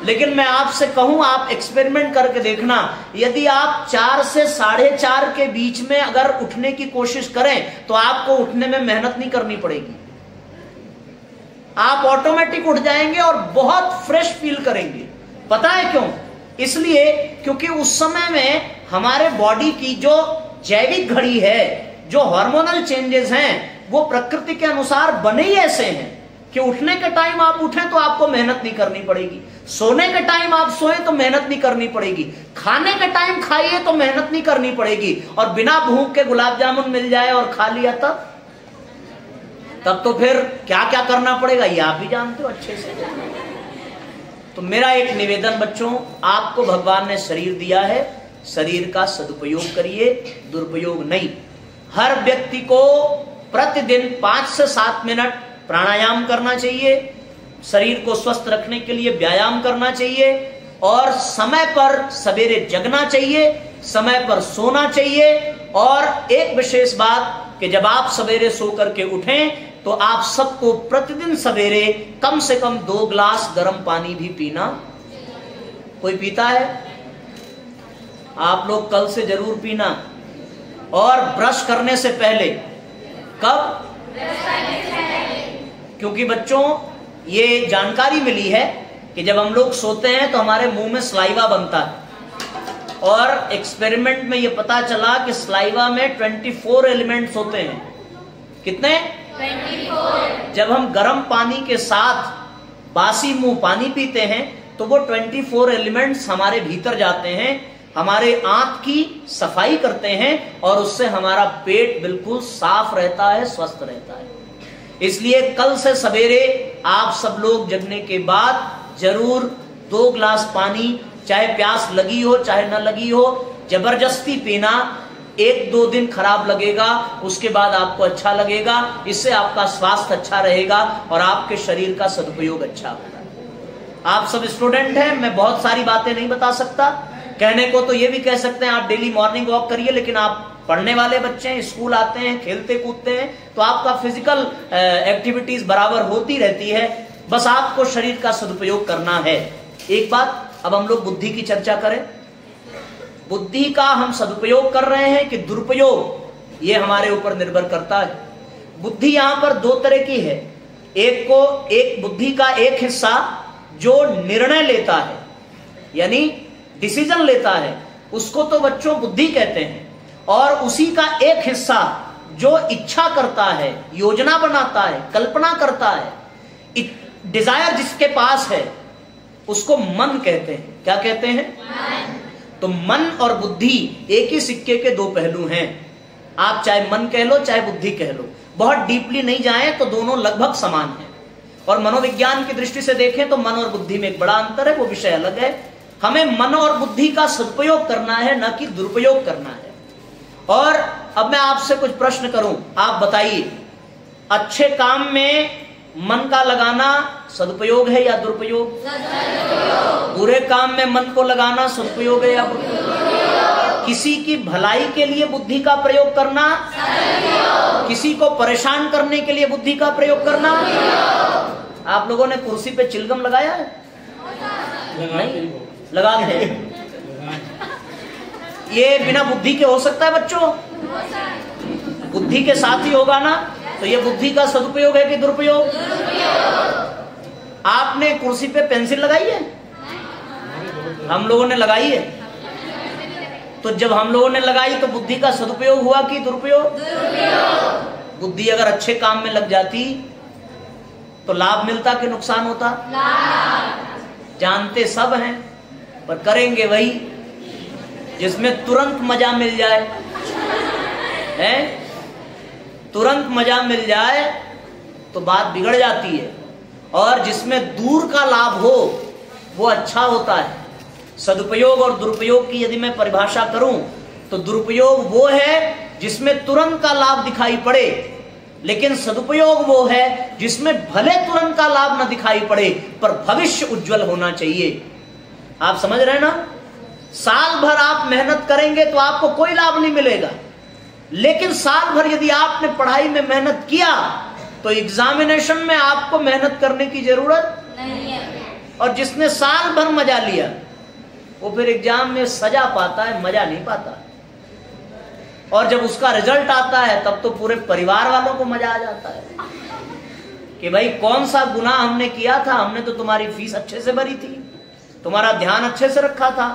लेकिन मैं आपसे कहूं, आप एक्सपेरिमेंट करके देखना, यदि आप 4 से 4:30 के बीच में अगर उठने की कोशिश करें तो आपको उठने में मेहनत नहीं करनी पड़ेगी। आप ऑटोमेटिक उठ जाएंगे और बहुत फ्रेश फील करेंगे। पता है क्यों? इसलिए क्योंकि उस समय में हमारे बॉडी की जो जैविक घड़ी है, जो हार्मोनल चेंजेस हैं, वो प्रकृति के अनुसार बने ही ऐसे हैं कि उठने के टाइम आप उठें तो आपको मेहनत नहीं करनी पड़ेगी, सोने के टाइम आप सोएं तो मेहनत नहीं करनी पड़ेगी, खाने के टाइम खाइए तो मेहनत नहीं करनी पड़ेगी, और बिना भूख के गुलाब जामुन मिल जाए और खा लिया तब तो फिर क्या क्या करना पड़ेगा ये आप भी जानते हो अच्छे से। तो मेरा एक निवेदन बच्चों, आपको भगवान ने शरीर दिया है, शरीर का सदुपयोग करिए, दुरुपयोग नहीं। हर व्यक्ति को प्रतिदिन 5 से 7 मिनट प्राणायाम करना चाहिए, शरीर को स्वस्थ रखने के लिए व्यायाम करना चाहिए, और समय पर सवेरे जगना चाहिए, समय पर सोना चाहिए। और एक विशेष बात कि जब आप सवेरे सो करके उठें तो आप सबको प्रतिदिन सवेरे कम से कम 2 ग्लास गर्म पानी भी पीना। कोई पीता है? आप लोग कल से जरूर पीना। और ब्रश करने से पहले, कब? क्योंकि बच्चों ये जानकारी मिली है कि जब हम लोग सोते हैं तो हमारे मुंह में सलाइवा बनता है, और एक्सपेरिमेंट में ये पता चला कि सलाइवा में 24 एलिमेंट्स होते हैं। कितने? 24। जब हम गर्म पानी के साथ बासी मुंह पानी पीते हैं तो वो 24 एलिमेंट्स हमारे भीतर जाते हैं, हमारे आंत की सफाई करते हैं, और उससे हमारा पेट बिल्कुल साफ रहता है, स्वस्थ रहता है। इसलिए कल से सवेरे आप सब लोग जगने के बाद जरूर 2 ग्लास पानी, चाहे प्यास लगी हो चाहे न लगी हो, जबरदस्ती पीना। 1-2 दिन खराब लगेगा, उसके बाद आपको अच्छा लगेगा। इससे आपका स्वास्थ्य अच्छा रहेगा और आपके शरीर का सदुपयोग अच्छा होगा। आप सब स्टूडेंट हैं, मैं बहुत सारी बातें नहीं बता सकता। कहने को तो ये भी कह सकते हैं आप डेली मॉर्निंग वॉक करिए, लेकिन आप पढ़ने वाले बच्चे हैं, स्कूल आते हैं, खेलते कूदते हैं, तो आपका फिजिकल एक्टिविटीज बराबर होती रहती है। बस आपको शरीर का सदुपयोग करना है। एक बात, अब हम लोग बुद्धि की चर्चा करें। बुद्धि का हम सदुपयोग कर रहे हैं कि दुरुपयोग, ये हमारे ऊपर निर्भर करता है। बुद्धि यहां पर 2 तरह की है। एक बुद्धि का एक हिस्सा जो निर्णय लेता है, यानी डिसीजन लेता है, उसको तो बच्चों बुद्धि कहते हैं। और उसी का एक हिस्सा जो इच्छा करता है, योजना बनाता है, कल्पना करता है, डिजायर जिसके पास है, उसको मन कहते हैं। क्या कहते हैं? मन। तो मन और बुद्धि एक ही सिक्के के 2 पहलू हैं। आप चाहे मन कह लो चाहे बुद्धि कह लो, बहुत डीपली नहीं जाएं तो दोनों लगभग समान हैं। और मनोविज्ञान की दृष्टि से देखें तो मन और बुद्धि में एक बड़ा अंतर है, वो विषय अलग है। हमें मन और बुद्धि का सदुपयोग करना है, न कि दुरुपयोग करना है। और अब मैं आपसे कुछ प्रश्न करूं, आप बताइए, अच्छे काम में मन का लगाना सदुपयोग है या दुरुपयोग? बुरे काम में मन को लगाना सदुपयोग है या दुरुपयोग? किसी की भलाई के लिए बुद्धि का प्रयोग करना, किसी को परेशान करने के लिए बुद्धि का प्रयोग करना। आप लोगों ने कुर्सी पे चिलगम लगाया है? नहीं लगा दे। ये बिना बुद्धि के हो सकता है बच्चों? बुद्धि के साथ ही होगा ना। तो ये बुद्धि का सदुपयोग है कि दुरुपयोग? आपने कुर्सी पे पेंसिल लगाई है? हम लोगों ने लगाई है। तो जब हम लोगों ने लगाई तो बुद्धि का सदुपयोग हुआ कि दुरुपयोग? बुद्धि अगर अच्छे काम में लग जाती तो लाभ मिलता कि नुकसान होता? जानते सब हैं, पर करेंगे वही जिसमें तुरंत मजा मिल जाए। है? तुरंत मजा मिल जाए तो बात बिगड़ जाती है, और जिसमें दूर का लाभ हो वो अच्छा होता है। सदुपयोग और दुरुपयोग की यदि मैं परिभाषा करूं तो दुरुपयोग वो है जिसमें तुरंत का लाभ दिखाई पड़े, लेकिन सदुपयोग वो है जिसमें भले तुरंत का लाभ न दिखाई पड़े पर भविष्य उज्जवल होना चाहिए। आप समझ रहे हैं ना? साल भर आप मेहनत करेंगे तो आपको कोई लाभ नहीं मिलेगा, लेकिन साल भर यदि आपने पढ़ाई में मेहनत किया तो एग्जामिनेशन में आपको मेहनत करने की जरूरत नहीं है। और जिसने साल भर मजा लिया वो फिर एग्जाम में सजा पाता है, मजा नहीं पाता। और जब उसका रिजल्ट आता है तब तो पूरे परिवार वालों को मजा आ जाता है कि भाई कौन सा गुनाह हमने किया था, हमने तो तुम्हारी फीस अच्छे से भरी थी, तुम्हारा ध्यान अच्छे से रखा था।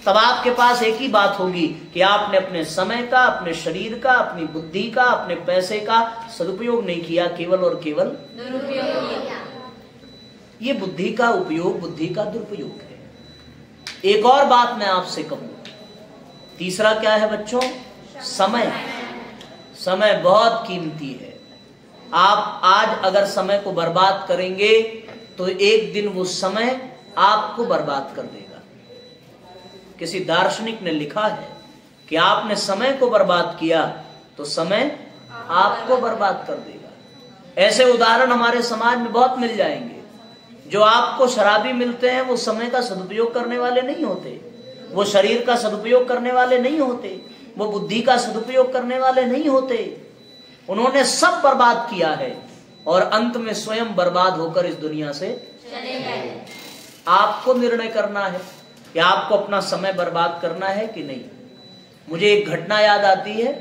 तब आपके पास एक ही बात होगी कि आपने अपने समय का, अपने शरीर का, अपनी बुद्धि का, अपने पैसे का सदुपयोग नहीं किया, केवल और केवल दुरुपयोग। ये बुद्धि का उपयोग, बुद्धि का दुरुपयोग है। एक और बात मैं आपसे कहूं, तीसरा क्या है बच्चों? समय। समय बहुत कीमती है। आप आज अगर समय को बर्बाद करेंगे तो एक दिन वो समय आपको बर्बाद कर देगा। किसी दार्शनिक ने लिखा है कि आपने समय को बर्बाद किया तो समय आपको बर्बाद कर देगा। ऐसे उदाहरण हमारे समाज में बहुत मिल जाएंगे। जो आपको शराबी मिलते हैं वो समय का सदुपयोग करने वाले नहीं होते, वो शरीर का सदुपयोग करने वाले नहीं होते, वो बुद्धि का सदुपयोग करने वाले नहीं होते। उन्होंने सब बर्बाद किया है और अंत में स्वयं बर्बाद होकर इस दुनिया से चले गए। आपको निर्णय करना है कि आपको अपना समय बर्बाद करना है कि नहीं। मुझे एक घटना याद आती है।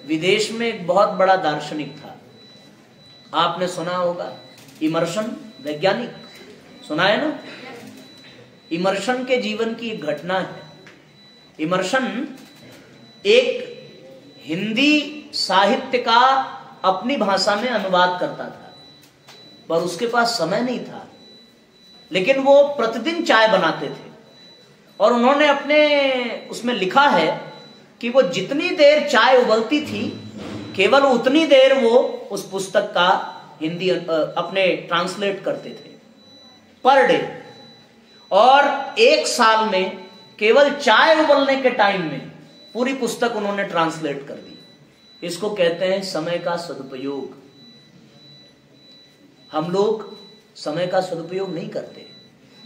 विदेश में एक बहुत बड़ा दार्शनिक था, आपने सुना होगा, इमर्सन, वैज्ञानिक, सुना है ना? इमर्सन के जीवन की एक घटना है। इमर्सन एक हिंदी साहित्य का अपनी भाषा में अनुवाद करता था, पर उसके पास समय नहीं था, लेकिन वो प्रतिदिन चाय बनाते थे। और उन्होंने अपने उसमें लिखा है कि वो जितनी देर चाय उबलती थी केवल उतनी देर वो उस पुस्तक का हिंदी अपने ट्रांसलेट करते थे पर डे। और एक साल में केवल चाय उबलने के टाइम में पूरी पुस्तक उन्होंने ट्रांसलेट कर दी। इसको कहते हैं समय का सदुपयोग। हम लोग समय का सदुपयोग नहीं करते।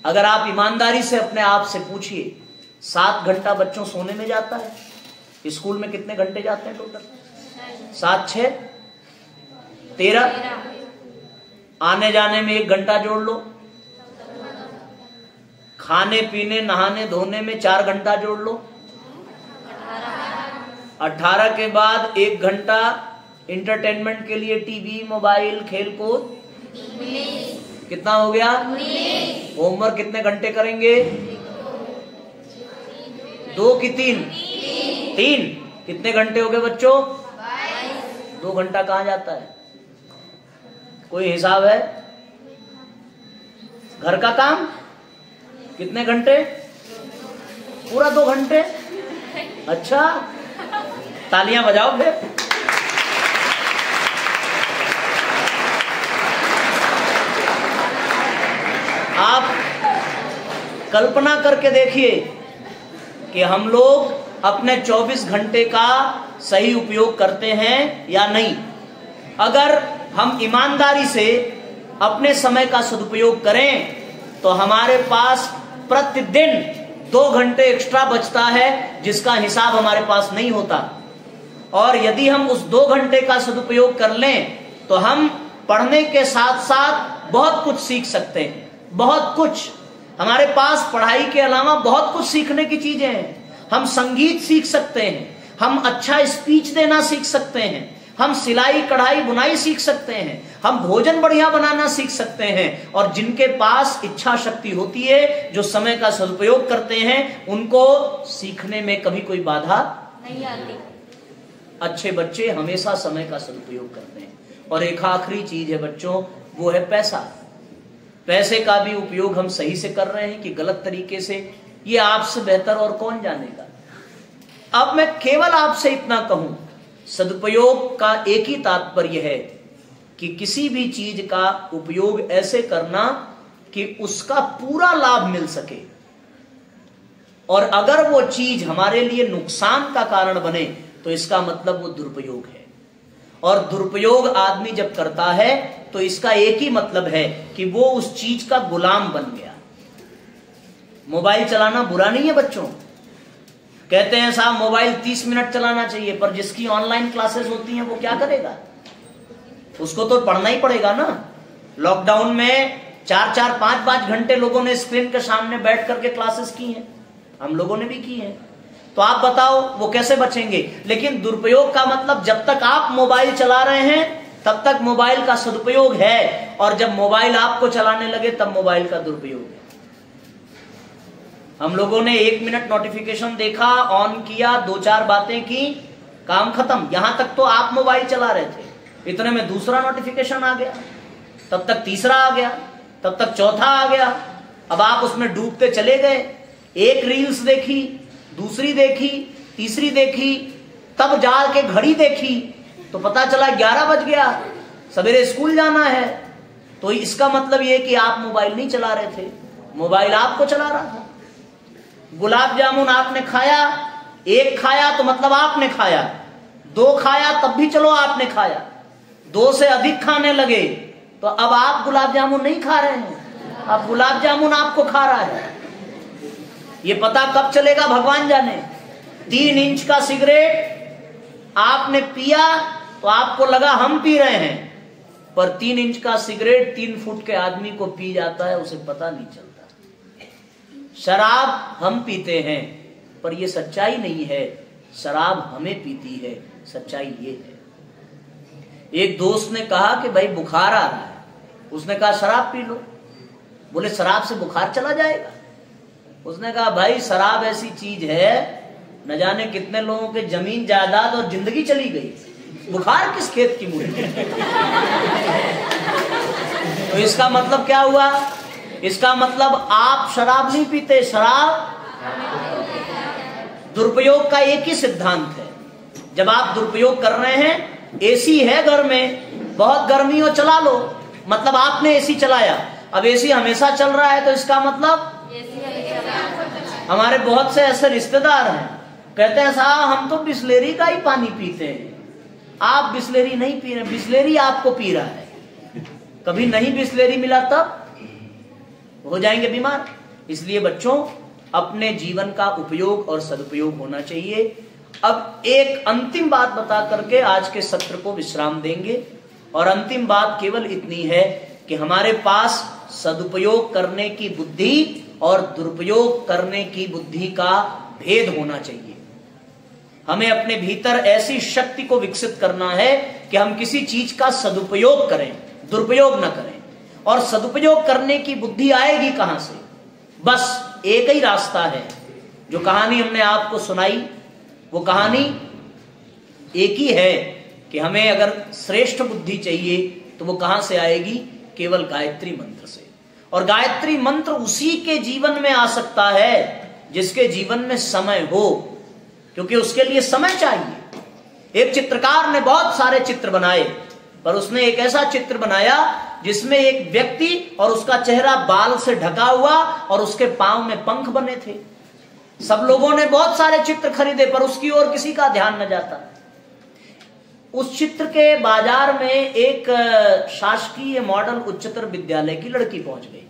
अगर आप ईमानदारी से अपने आप से पूछिए, 7 घंटा बच्चों सोने में जाता है, स्कूल में कितने घंटे जाते हैं टोटल? 7, 6, 13, आने जाने में 1 घंटा जोड़ लो, खाने पीने नहाने धोने में 4 घंटा जोड़ लो, 18 के बाद 1 घंटा इंटरटेनमेंट के लिए टीवी, मोबाइल, खेलकूद, कितना हो गया? होमवर्क कितने घंटे करेंगे? 2 की 3? 3। कितने घंटे हो गए बच्चों? 2 घंटा कहां जाता है? कोई हिसाब है? घर का काम कितने घंटे? पूरा 2 घंटे। अच्छा, तालियां बजाओ फिर। आप कल्पना करके देखिए कि हम लोग अपने 24 घंटे का सही उपयोग करते हैं या नहीं। अगर हम ईमानदारी से अपने समय का सदुपयोग करें तो हमारे पास प्रतिदिन 2 घंटे एक्स्ट्रा बचता है, जिसका हिसाब हमारे पास नहीं होता। और यदि हम उस 2 घंटे का सदुपयोग कर लें तो हम पढ़ने के साथ साथ बहुत कुछ सीख सकते हैं। बहुत कुछ हमारे पास पढ़ाई के अलावा बहुत कुछ सीखने की चीजें हैं। हम संगीत सीख सकते हैं, हम अच्छा स्पीच देना सीख सकते हैं, हम सिलाई कढ़ाई बुनाई सीख सकते हैं, हम भोजन बढ़िया बनाना सीख सकते हैं। और जिनके पास इच्छा शक्ति होती है, जो समय का सदुपयोग करते हैं, उनको सीखने में कभी कोई बाधा नहीं आती। अच्छे बच्चे हमेशा समय का सदुपयोग करते हैं। और एक आखिरी चीज है बच्चों, वो है पैसा। पैसे का भी उपयोग हम सही से कर रहे हैं कि गलत तरीके से, ये आपसे बेहतर और कौन जानेगा। अब मैं केवल आपसे इतना कहूं, सदुपयोग का एक ही तात्पर्य है कि किसी भी चीज का उपयोग ऐसे करना कि उसका पूरा लाभ मिल सके। और अगर वो चीज हमारे लिए नुकसान का कारण बने तो इसका मतलब वो दुरुपयोग है। और दुरुपयोग आदमी जब करता है तो इसका एक ही मतलब है कि वो उस चीज का गुलाम बन गया। मोबाइल चलाना बुरा नहीं है बच्चों। कहते हैं साहब मोबाइल 30 मिनट चलाना चाहिए, पर जिसकी ऑनलाइन क्लासेस होती हैं वो क्या करेगा? उसको तो पढ़ना ही पड़ेगा ना। लॉकडाउन में 4-4, 5-5 घंटे लोगों ने स्क्रीन के सामने बैठ करके क्लासेस की हैं, हम लोगों ने भी की हैं। तो आप बताओ वो कैसे बचेंगे? लेकिन दुरुपयोग का मतलब जब तक आप मोबाइल चला रहे हैं तब तक मोबाइल का सदुपयोग है, और जब मोबाइल आपको चलाने लगे तब मोबाइल का दुरुपयोग है। हम लोगों ने 1 मिनट नोटिफिकेशन देखा, ऑन किया, 2-4 बातें की, काम खत्म। यहां तक तो आप मोबाइल चला रहे थे, इतने में दूसरा नोटिफिकेशन आ गया, तब तक तीसरा आ गया, तब तक चौथा आ गया। अब आप उसमें डूबते चले गए। एक रील्स देखी, दूसरी देखी, तीसरी देखी, तब जाके घड़ी देखी तो पता चला 11 बज गया, सवेरे स्कूल जाना है। तो इसका मतलब यह कि आप मोबाइल नहीं चला रहे थे, मोबाइल आपको चला रहा था। गुलाब जामुन आपने खाया, 1 खाया तो मतलब आपने खाया, 2 खाया तब भी चलो आपने खाया, 2 से अधिक खाने लगे तो अब आप गुलाब जामुन नहीं खा रहे हैं, अब गुलाब जामुन आपको खा रहा है। ये पता कब चलेगा भगवान जाने। 3 इंच का सिगरेट आपने पिया तो आपको लगा हम पी रहे हैं, पर 3 इंच का सिगरेट 3 फुट के आदमी को पी जाता है, उसे पता नहीं चलता। शराब हम पीते हैं, पर यह सच्चाई नहीं है, शराब हमें पीती है, सच्चाई ये है। एक दोस्त ने कहा कि भाई बुखार आ रहा है, उसने कहा शराब पी लो। बोले शराब से बुखार चला जाएगा? उसने कहा भाई शराब ऐसी चीज है, न जाने कितने लोगों के जमीन जायदाद और जिंदगी चली गई, बुखार किस खेत की मूली। तो इसका मतलब क्या हुआ? इसका मतलब आप शराब नहीं पीते, शराब दुरुपयोग का एक ही सिद्धांत है। जब आप दुरुपयोग कर रहे हैं, एसी है घर में, बहुत गर्मी हो चला लो, मतलब आपने एसी चलाया। अब एसी हमेशा चल रहा है तो इसका मतलब हमारे बहुत से ऐसे रिश्तेदार हैं, कहते हैं साहब हम तो बिस्लेरी का ही पानी पीते हैं। आप बिस्लेरी नहीं पी रहे, बिस्लेरी आपको पी रहा है। कभी नहीं बिस्लेरी मिला तब हो जाएंगे बीमार। इसलिए बच्चों अपने जीवन का उपयोग और सदुपयोग होना चाहिए। अब एक अंतिम बात बता करके आज के सत्र को विश्राम देंगे, और अंतिम बात केवल इतनी है कि हमारे पास सदुपयोग करने की बुद्धि और दुरुपयोग करने की बुद्धि का भेद होना चाहिए। हमें अपने भीतर ऐसी शक्ति को विकसित करना है कि हम किसी चीज का सदुपयोग करें, दुरुपयोग न करें। और सदुपयोग करने की बुद्धि आएगी कहां से? बस एक ही रास्ता है। जो कहानी हमने आपको सुनाई, वो कहानी एक ही है कि हमें अगर श्रेष्ठ बुद्धि चाहिए तो वो कहां से आएगी? केवल गायत्री मंत्र से। और गायत्री मंत्र उसी के जीवन में आ सकता है जिसके जीवन में समय हो, क्योंकि उसके लिए समय चाहिए। एक चित्रकार ने बहुत सारे चित्र बनाए, पर उसने एक ऐसा चित्र बनाया जिसमें एक व्यक्ति और उसका चेहरा बाल से ढका हुआ और उसके पांव में पंख बने थे। सब लोगों ने बहुत सारे चित्र खरीदे पर उसकी ओर किसी का ध्यान न जाता। उस चित्र के बाजार में एक शासकीय मॉडल उच्चतर विद्यालय की लड़की पहुंच गई।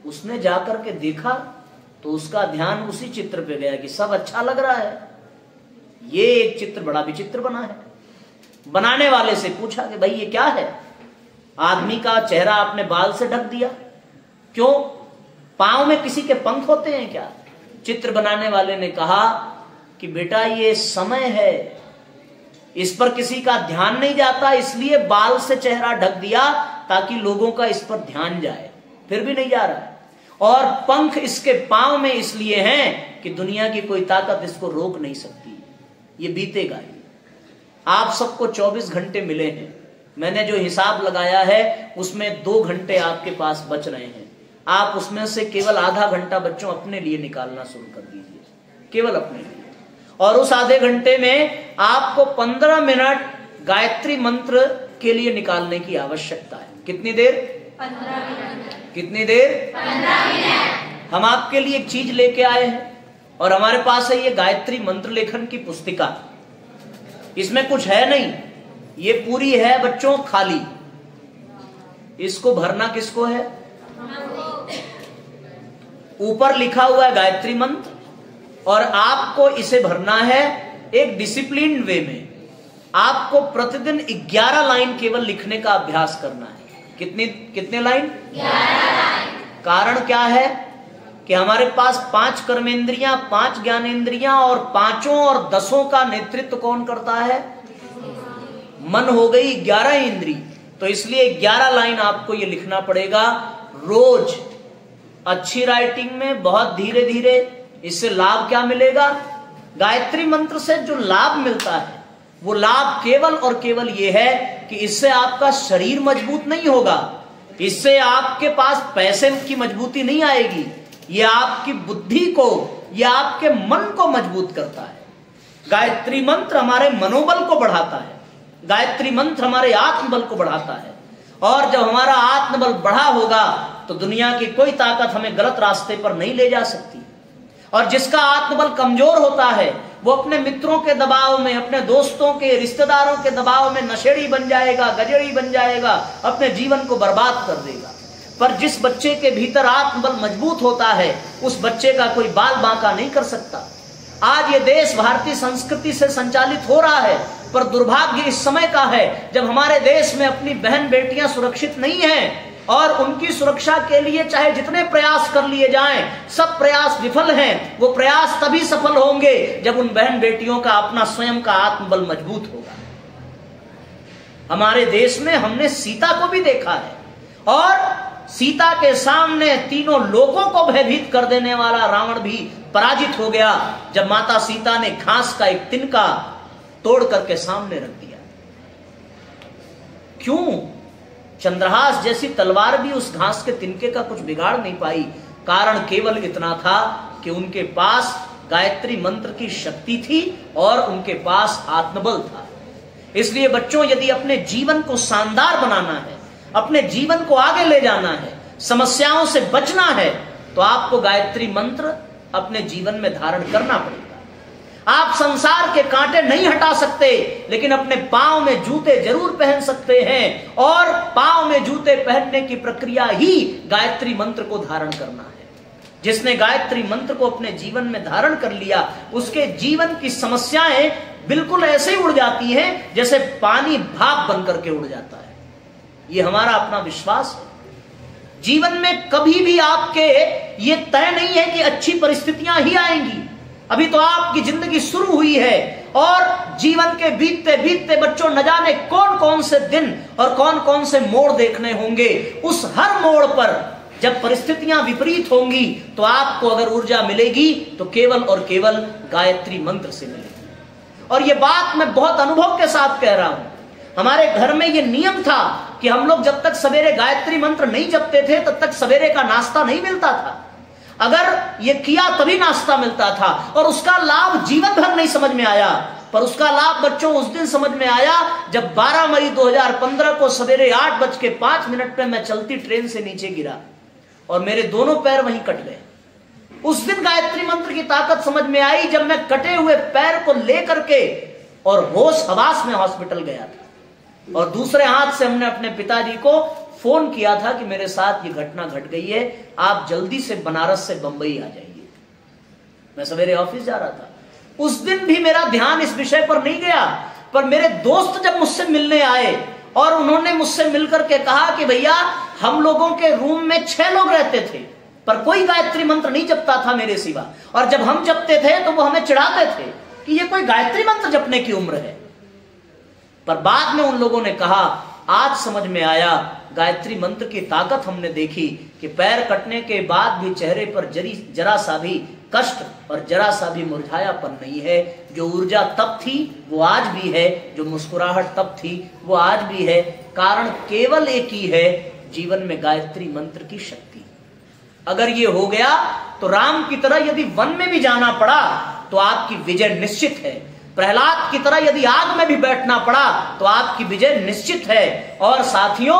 उसने जाकर के देखा तो उसका ध्यान उसी चित्र पे गया कि सब अच्छा लग रहा है, ये एक चित्र बड़ा विचित्र बना है। बनाने वाले से पूछा कि भाई ये क्या है? आदमी का चेहरा आपने बाल से ढक दिया, क्यों? पांव में किसी के पंख होते हैं क्या? चित्र बनाने वाले ने कहा कि बेटा ये समय है, इस पर किसी का ध्यान नहीं जाता, इसलिए बाल से चेहरा ढक दिया ताकि लोगों का इस पर ध्यान जाए, फिर भी नहीं जा रहा है। और पंख इसके पांव में इसलिए हैं कि दुनिया की कोई ताकत इसको रोक नहीं सकती, ये बीतेगा ही। आप सबको 24 घंटे मिले हैं, मैंने जो हिसाब लगाया है उसमें 2 घंटे आपके पास बच रहे हैं। आप उसमें से केवल आधा घंटा बच्चों अपने लिए निकालना शुरू कर दीजिए, केवल अपने लिए। और उस आधे घंटे में आपको 15 मिनट गायत्री मंत्र के लिए निकालने की आवश्यकता है। कितनी देर? 15 मिनट। कितनी देर? 15 मिनट। हम आपके लिए एक चीज लेके आए हैं और हमारे पास है ये गायत्री मंत्र लेखन की पुस्तिका। इसमें कुछ है नहीं, ये पूरी है बच्चों खाली। इसको भरना किसको है? ऊपर लिखा हुआ है गायत्री मंत्र और आपको इसे भरना है एक डिसिप्लिन वे में। आपको प्रतिदिन 11 लाइन केवल लिखने का अभ्यास करना है। कितने लाइन? 11 लाइन। कारण क्या है कि हमारे पास 5 कर्मेंद्रियां, 5 ज्ञानेंद्रियां और 5 और 10 का नेतृत्व कौन करता है? मन हो गई 11 इंद्री। तो इसलिए 11 लाइन आपको ये लिखना पड़ेगा रोज, अच्छी राइटिंग में, बहुत धीरे धीरे। इससे लाभ क्या मिलेगा? गायत्री मंत्र से जो लाभ मिलता है वो लाभ केवल और केवल ये है कि इससे आपका शरीर मजबूत नहीं होगा, इससे आपके पास पैसे की मजबूती नहीं आएगी, ये आपकी बुद्धि को, ये आपके मन को मजबूत करता है। गायत्री मंत्र हमारे मनोबल को बढ़ाता है, गायत्री मंत्र हमारे आत्मबल को बढ़ाता है। और जब हमारा आत्मबल बढ़ा होगा तो दुनिया की कोई ताकत हमें गलत रास्ते पर नहीं ले जा सकती। और जिसका आत्मबल कमजोर होता है वो अपने मित्रों के दबाव में, अपने दोस्तों के, रिश्तेदारों के दबाव में नशेड़ी बन जाएगा, गजेड़ी बन जाएगा, अपने जीवन को बर्बाद कर देगा। पर जिस बच्चे के भीतर आत्मबल मजबूत होता है उस बच्चे का कोई बाल बांका नहीं कर सकता। आज ये देश भारतीय संस्कृति से संचालित हो रहा है, पर दुर्भाग्य इस समय का है जब हमारे देश में अपनी बहन बेटियां सुरक्षित नहीं हैं और उनकी सुरक्षा के लिए चाहे जितने प्रयास कर लिए जाएं, सब प्रयास विफल हैं। वो प्रयास तभी सफल होंगे जब उन बहन बेटियों का अपना स्वयं का आत्मबल मजबूत होगा। हमारे देश में हमने सीता को भी देखा है और सीता के सामने तीनों लोगों को भयभीत कर देने वाला रावण भी पराजित हो गया जब माता सीता ने घास का एक तिनका तोड़ करके सामने रख दिया। क्यों? चंद्रहास जैसी तलवार भी उस घास के तिनके का कुछ बिगाड़ नहीं पाई। कारण केवल इतना था कि उनके पास गायत्री मंत्र की शक्ति थी और उनके पास आत्मबल था। इसलिए बच्चों, यदि अपने जीवन को शानदार बनाना है, अपने जीवन को आगे ले जाना है, समस्याओं से बचना है, तो आपको गायत्री मंत्र अपने जीवन में धारण करना पड़ेगा। आप संसार के कांटे नहीं हटा सकते, लेकिन अपने पांव में जूते जरूर पहन सकते हैं और पांव में जूते पहनने की प्रक्रिया ही गायत्री मंत्र को धारण करना है। जिसने गायत्री मंत्र को अपने जीवन में धारण कर लिया उसके जीवन की समस्याएं बिल्कुल ऐसे ही उड़ जाती हैं जैसे पानी भाप बनकर के उड़ जाता है। ये हमारा अपना विश्वास है। जीवन में कभी भी आपके ये तय नहीं है कि अच्छी परिस्थितियां ही आएंगी। अभी तो आपकी जिंदगी शुरू हुई है और जीवन के बीतते बीतते बच्चों न जाने कौन कौन से दिन और कौन कौन से मोड़ देखने होंगे। उस हर मोड़ पर जब परिस्थितियां विपरीत होंगी तो आपको अगर ऊर्जा मिलेगी तो केवल और केवल गायत्री मंत्र से मिलेगी। और ये बात मैं बहुत अनुभव के साथ कह रहा हूं। हमारे घर में ये नियम था कि हम लोग जब तक सवेरे गायत्री मंत्र नहीं जपते थे तब तक सवेरे का नाश्ता नहीं मिलता था। अगर ये किया तभी नाश्ता मिलता था और उसका लाभ जीवन भर नहीं समझ में आया। पर उसका लाभ बच्चों उस दिन समझ में आया जब 12 मई 2015 को सवेरे 8:05 पे मैं चलती ट्रेन से नीचे गिरा और मेरे दोनों पैर वहीं कट गए। उस दिन गायत्री मंत्र की ताकत समझ में आई जब मैं कटे हुए पैर को लेकर के और होश हवास में हॉस्पिटल गया था और दूसरे हाथ से हमने अपने पिताजी को फोन किया था कि मेरे साथ ये घटना घट गई है, आप जल्दी से बनारस से बंबई आ जाइए। मैं सवेरे ऑफिस जा रहा था। उस दिन भी मेरा ध्यान इस विषय पर नहीं गया, पर मेरे दोस्त जब मुझसे मिलने आए और उन्होंने मुझसे मिलकर के कहा कि भैया हम लोगों के रूम में 6 लोग रहते थे पर कोई गायत्री मंत्र नहीं जपता था मेरे सिवा, और जब हम जपते थे तो वो हमें चिढ़ाते थे कि ये कोई गायत्री मंत्र जपने की उम्र है। पर बाद में उन लोगों ने कहा, आज समझ में आया, गायत्री मंत्र की ताकत हमने देखी कि पैर कटने के बाद भी चेहरे पर जरा सा भी कष्ट और जरा सा भी मुरझायापन नहीं है। जो ऊर्जा तब थी वो आज भी है, जो मुस्कुराहट तब थी वो आज भी है। कारण केवल एक ही है, जीवन में गायत्री मंत्र की शक्ति। अगर ये हो गया तो राम की तरह यदि वन में भी जाना पड़ा तो आपकी विजय निश्चित है। प्रहलाद की तरह यदि आग में भी बैठना पड़ा तो आपकी विजय निश्चित है। और साथियों,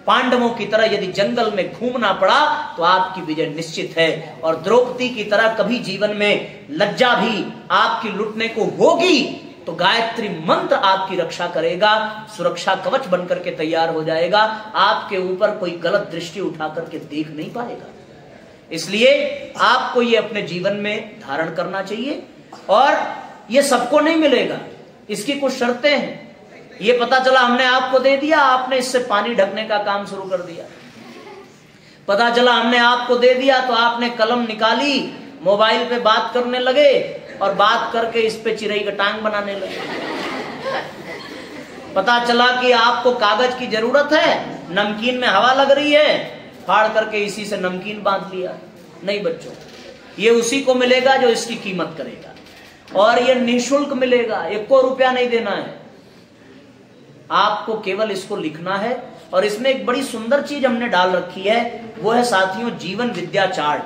पांडवों की तरह यदि जंगल में घूमना पड़ा तो आपकी विजय निश्चित है। और द्रौपदी की तरह कभी जीवन में लज्जा भी आपकी लुटने को होगी तो गायत्री मंत्र आपकी रक्षा करेगा, सुरक्षा कवच बनकर के तैयार हो जाएगा। आपके ऊपर कोई गलत दृष्टि उठा करके देख नहीं पाएगा। इसलिए आपको ये अपने जीवन में धारण करना चाहिए। और ये सबको नहीं मिलेगा, इसकी कुछ शर्तें हैं। ये पता चला हमने आपको दे दिया, आपने इससे पानी ढकने का काम शुरू कर दिया। पता चला हमने आपको दे दिया तो आपने कलम निकाली, मोबाइल पे बात करने लगे और बात करके इस पे चिरई का टांग बनाने लगे। पता चला कि आपको कागज की जरूरत है, नमकीन में हवा लग रही है, फाड़ करके इसी से नमकीन बांध लिया। नहीं बच्चों, ये उसी को मिलेगा जो इसकी कीमत करेगा, और ये निःशुल्क मिलेगा, 1 रुपया नहीं देना है। आपको केवल इसको लिखना है। और इसमें एक बड़ी सुंदर चीज हमने डाल रखी है, वो है साथियों जीवन विद्या चार्ट,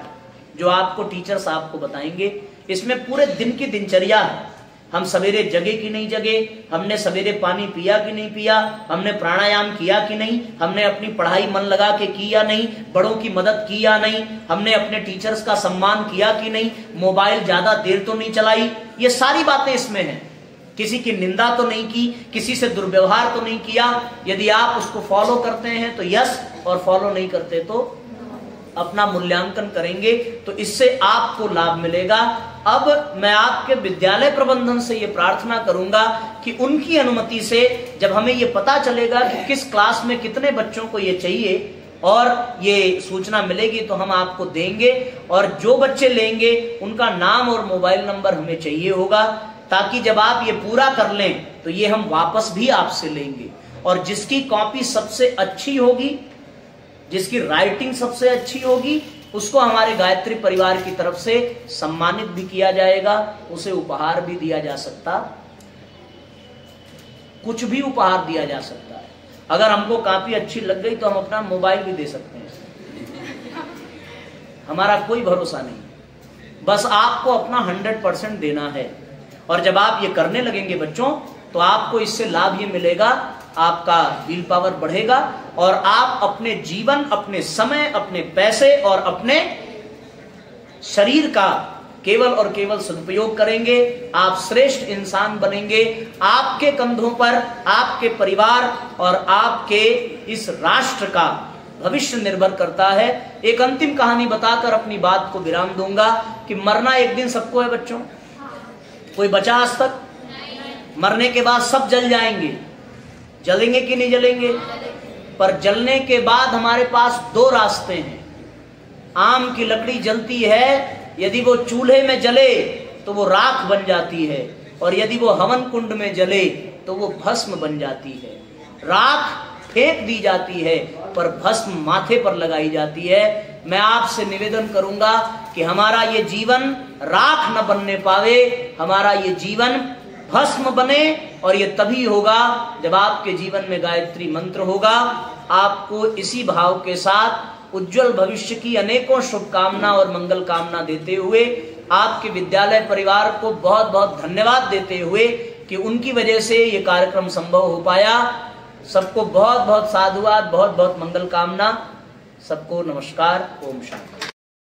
जो आपको टीचर साहब को बताएंगे। इसमें पूरे दिन की दिनचर्या है। हम सवेरे जगे कि नहीं जगे, हमने सवेरे पानी पिया कि नहीं पिया, हमने प्राणायाम किया कि नहीं, हमने अपनी पढ़ाई मन लगा के की या नहीं, बड़ों की मदद की या नहीं, हमने अपने टीचर्स का सम्मान किया कि नहीं, मोबाइल ज्यादा देर तो नहीं चलाई। ये सारी बातें इसमें हैं। किसी की निंदा तो नहीं की, किसी से दुर्व्यवहार तो नहीं किया। यदि आप उसको फॉलो करते हैं तो यस, और फॉलो नहीं करते तो अपना मूल्यांकन करेंगे, तो इससे आपको लाभ मिलेगा। अब मैं आपके विद्यालय प्रबंधन से ये प्रार्थना करूंगा कि उनकी अनुमति से जब हमें ये पता चलेगा कि किस क्लास में कितने बच्चों को ये चाहिए और ये सूचना मिलेगी तो हम आपको देंगे। और जो बच्चे लेंगे उनका नाम और मोबाइल नंबर हमें चाहिए होगा, ताकि जब आप ये पूरा कर लें तो ये हम वापस भी आपसे लेंगे। और जिसकी कॉपी सबसे अच्छी होगी, जिसकी राइटिंग सबसे अच्छी होगी, उसको हमारे गायत्री परिवार की तरफ से सम्मानित भी किया जाएगा। उसे उपहार भी दिया जा सकता, कुछ भी उपहार दिया जा सकता है। अगर हमको कॉपी अच्छी लग गई तो हम अपना मोबाइल भी दे सकते हैं, हमारा कोई भरोसा नहीं। बस आपको अपना 100% देना है। और जब आप ये करने लगेंगे बच्चों, तो आपको इससे लाभ ये मिलेगा, आपका विल पावर बढ़ेगा और आप अपने जीवन, अपने समय, अपने पैसे और अपने शरीर का केवल और केवल सदुपयोग करेंगे। आप श्रेष्ठ इंसान बनेंगे। आपके कंधों पर आपके परिवार और आपके इस राष्ट्र का भविष्य निर्भर करता है। एक अंतिम कहानी बताकर अपनी बात को विराम दूंगा कि मरना एक दिन सबको है बच्चों। कोई बचा आज तक? मरने के बाद सब जल जाएंगे। जलेंगे कि नहीं जलेंगे? पर जलने के बाद हमारे पास 2 रास्ते हैं। आम की लकड़ी जलती है, यदि वो चूल्हे में जले तो वो राख बन जाती है, और यदि वो हवन कुंड में जले तो वो भस्म बन जाती है। राख फेंक दी जाती है पर भस्म माथे पर लगाई जाती है। मैं आपसे निवेदन करूंगा कि हमारा ये जीवन राख न बनने पावे, हमारा ये जीवन भस्म बने। और ये तभी होगा जब आपके जीवन में गायत्री मंत्र होगा। आपको इसी भाव के साथ उज्जवल भविष्य की अनेकों शुभकामना और मंगल कामना देते हुए, आपके विद्यालय परिवार को बहुत बहुत धन्यवाद देते हुए कि उनकी वजह से ये कार्यक्रम संभव हो पाया। सबको बहुत बहुत साधुवाद, बहुत बहुत मंगल कामना। सबको नमस्कार। ओम शांति।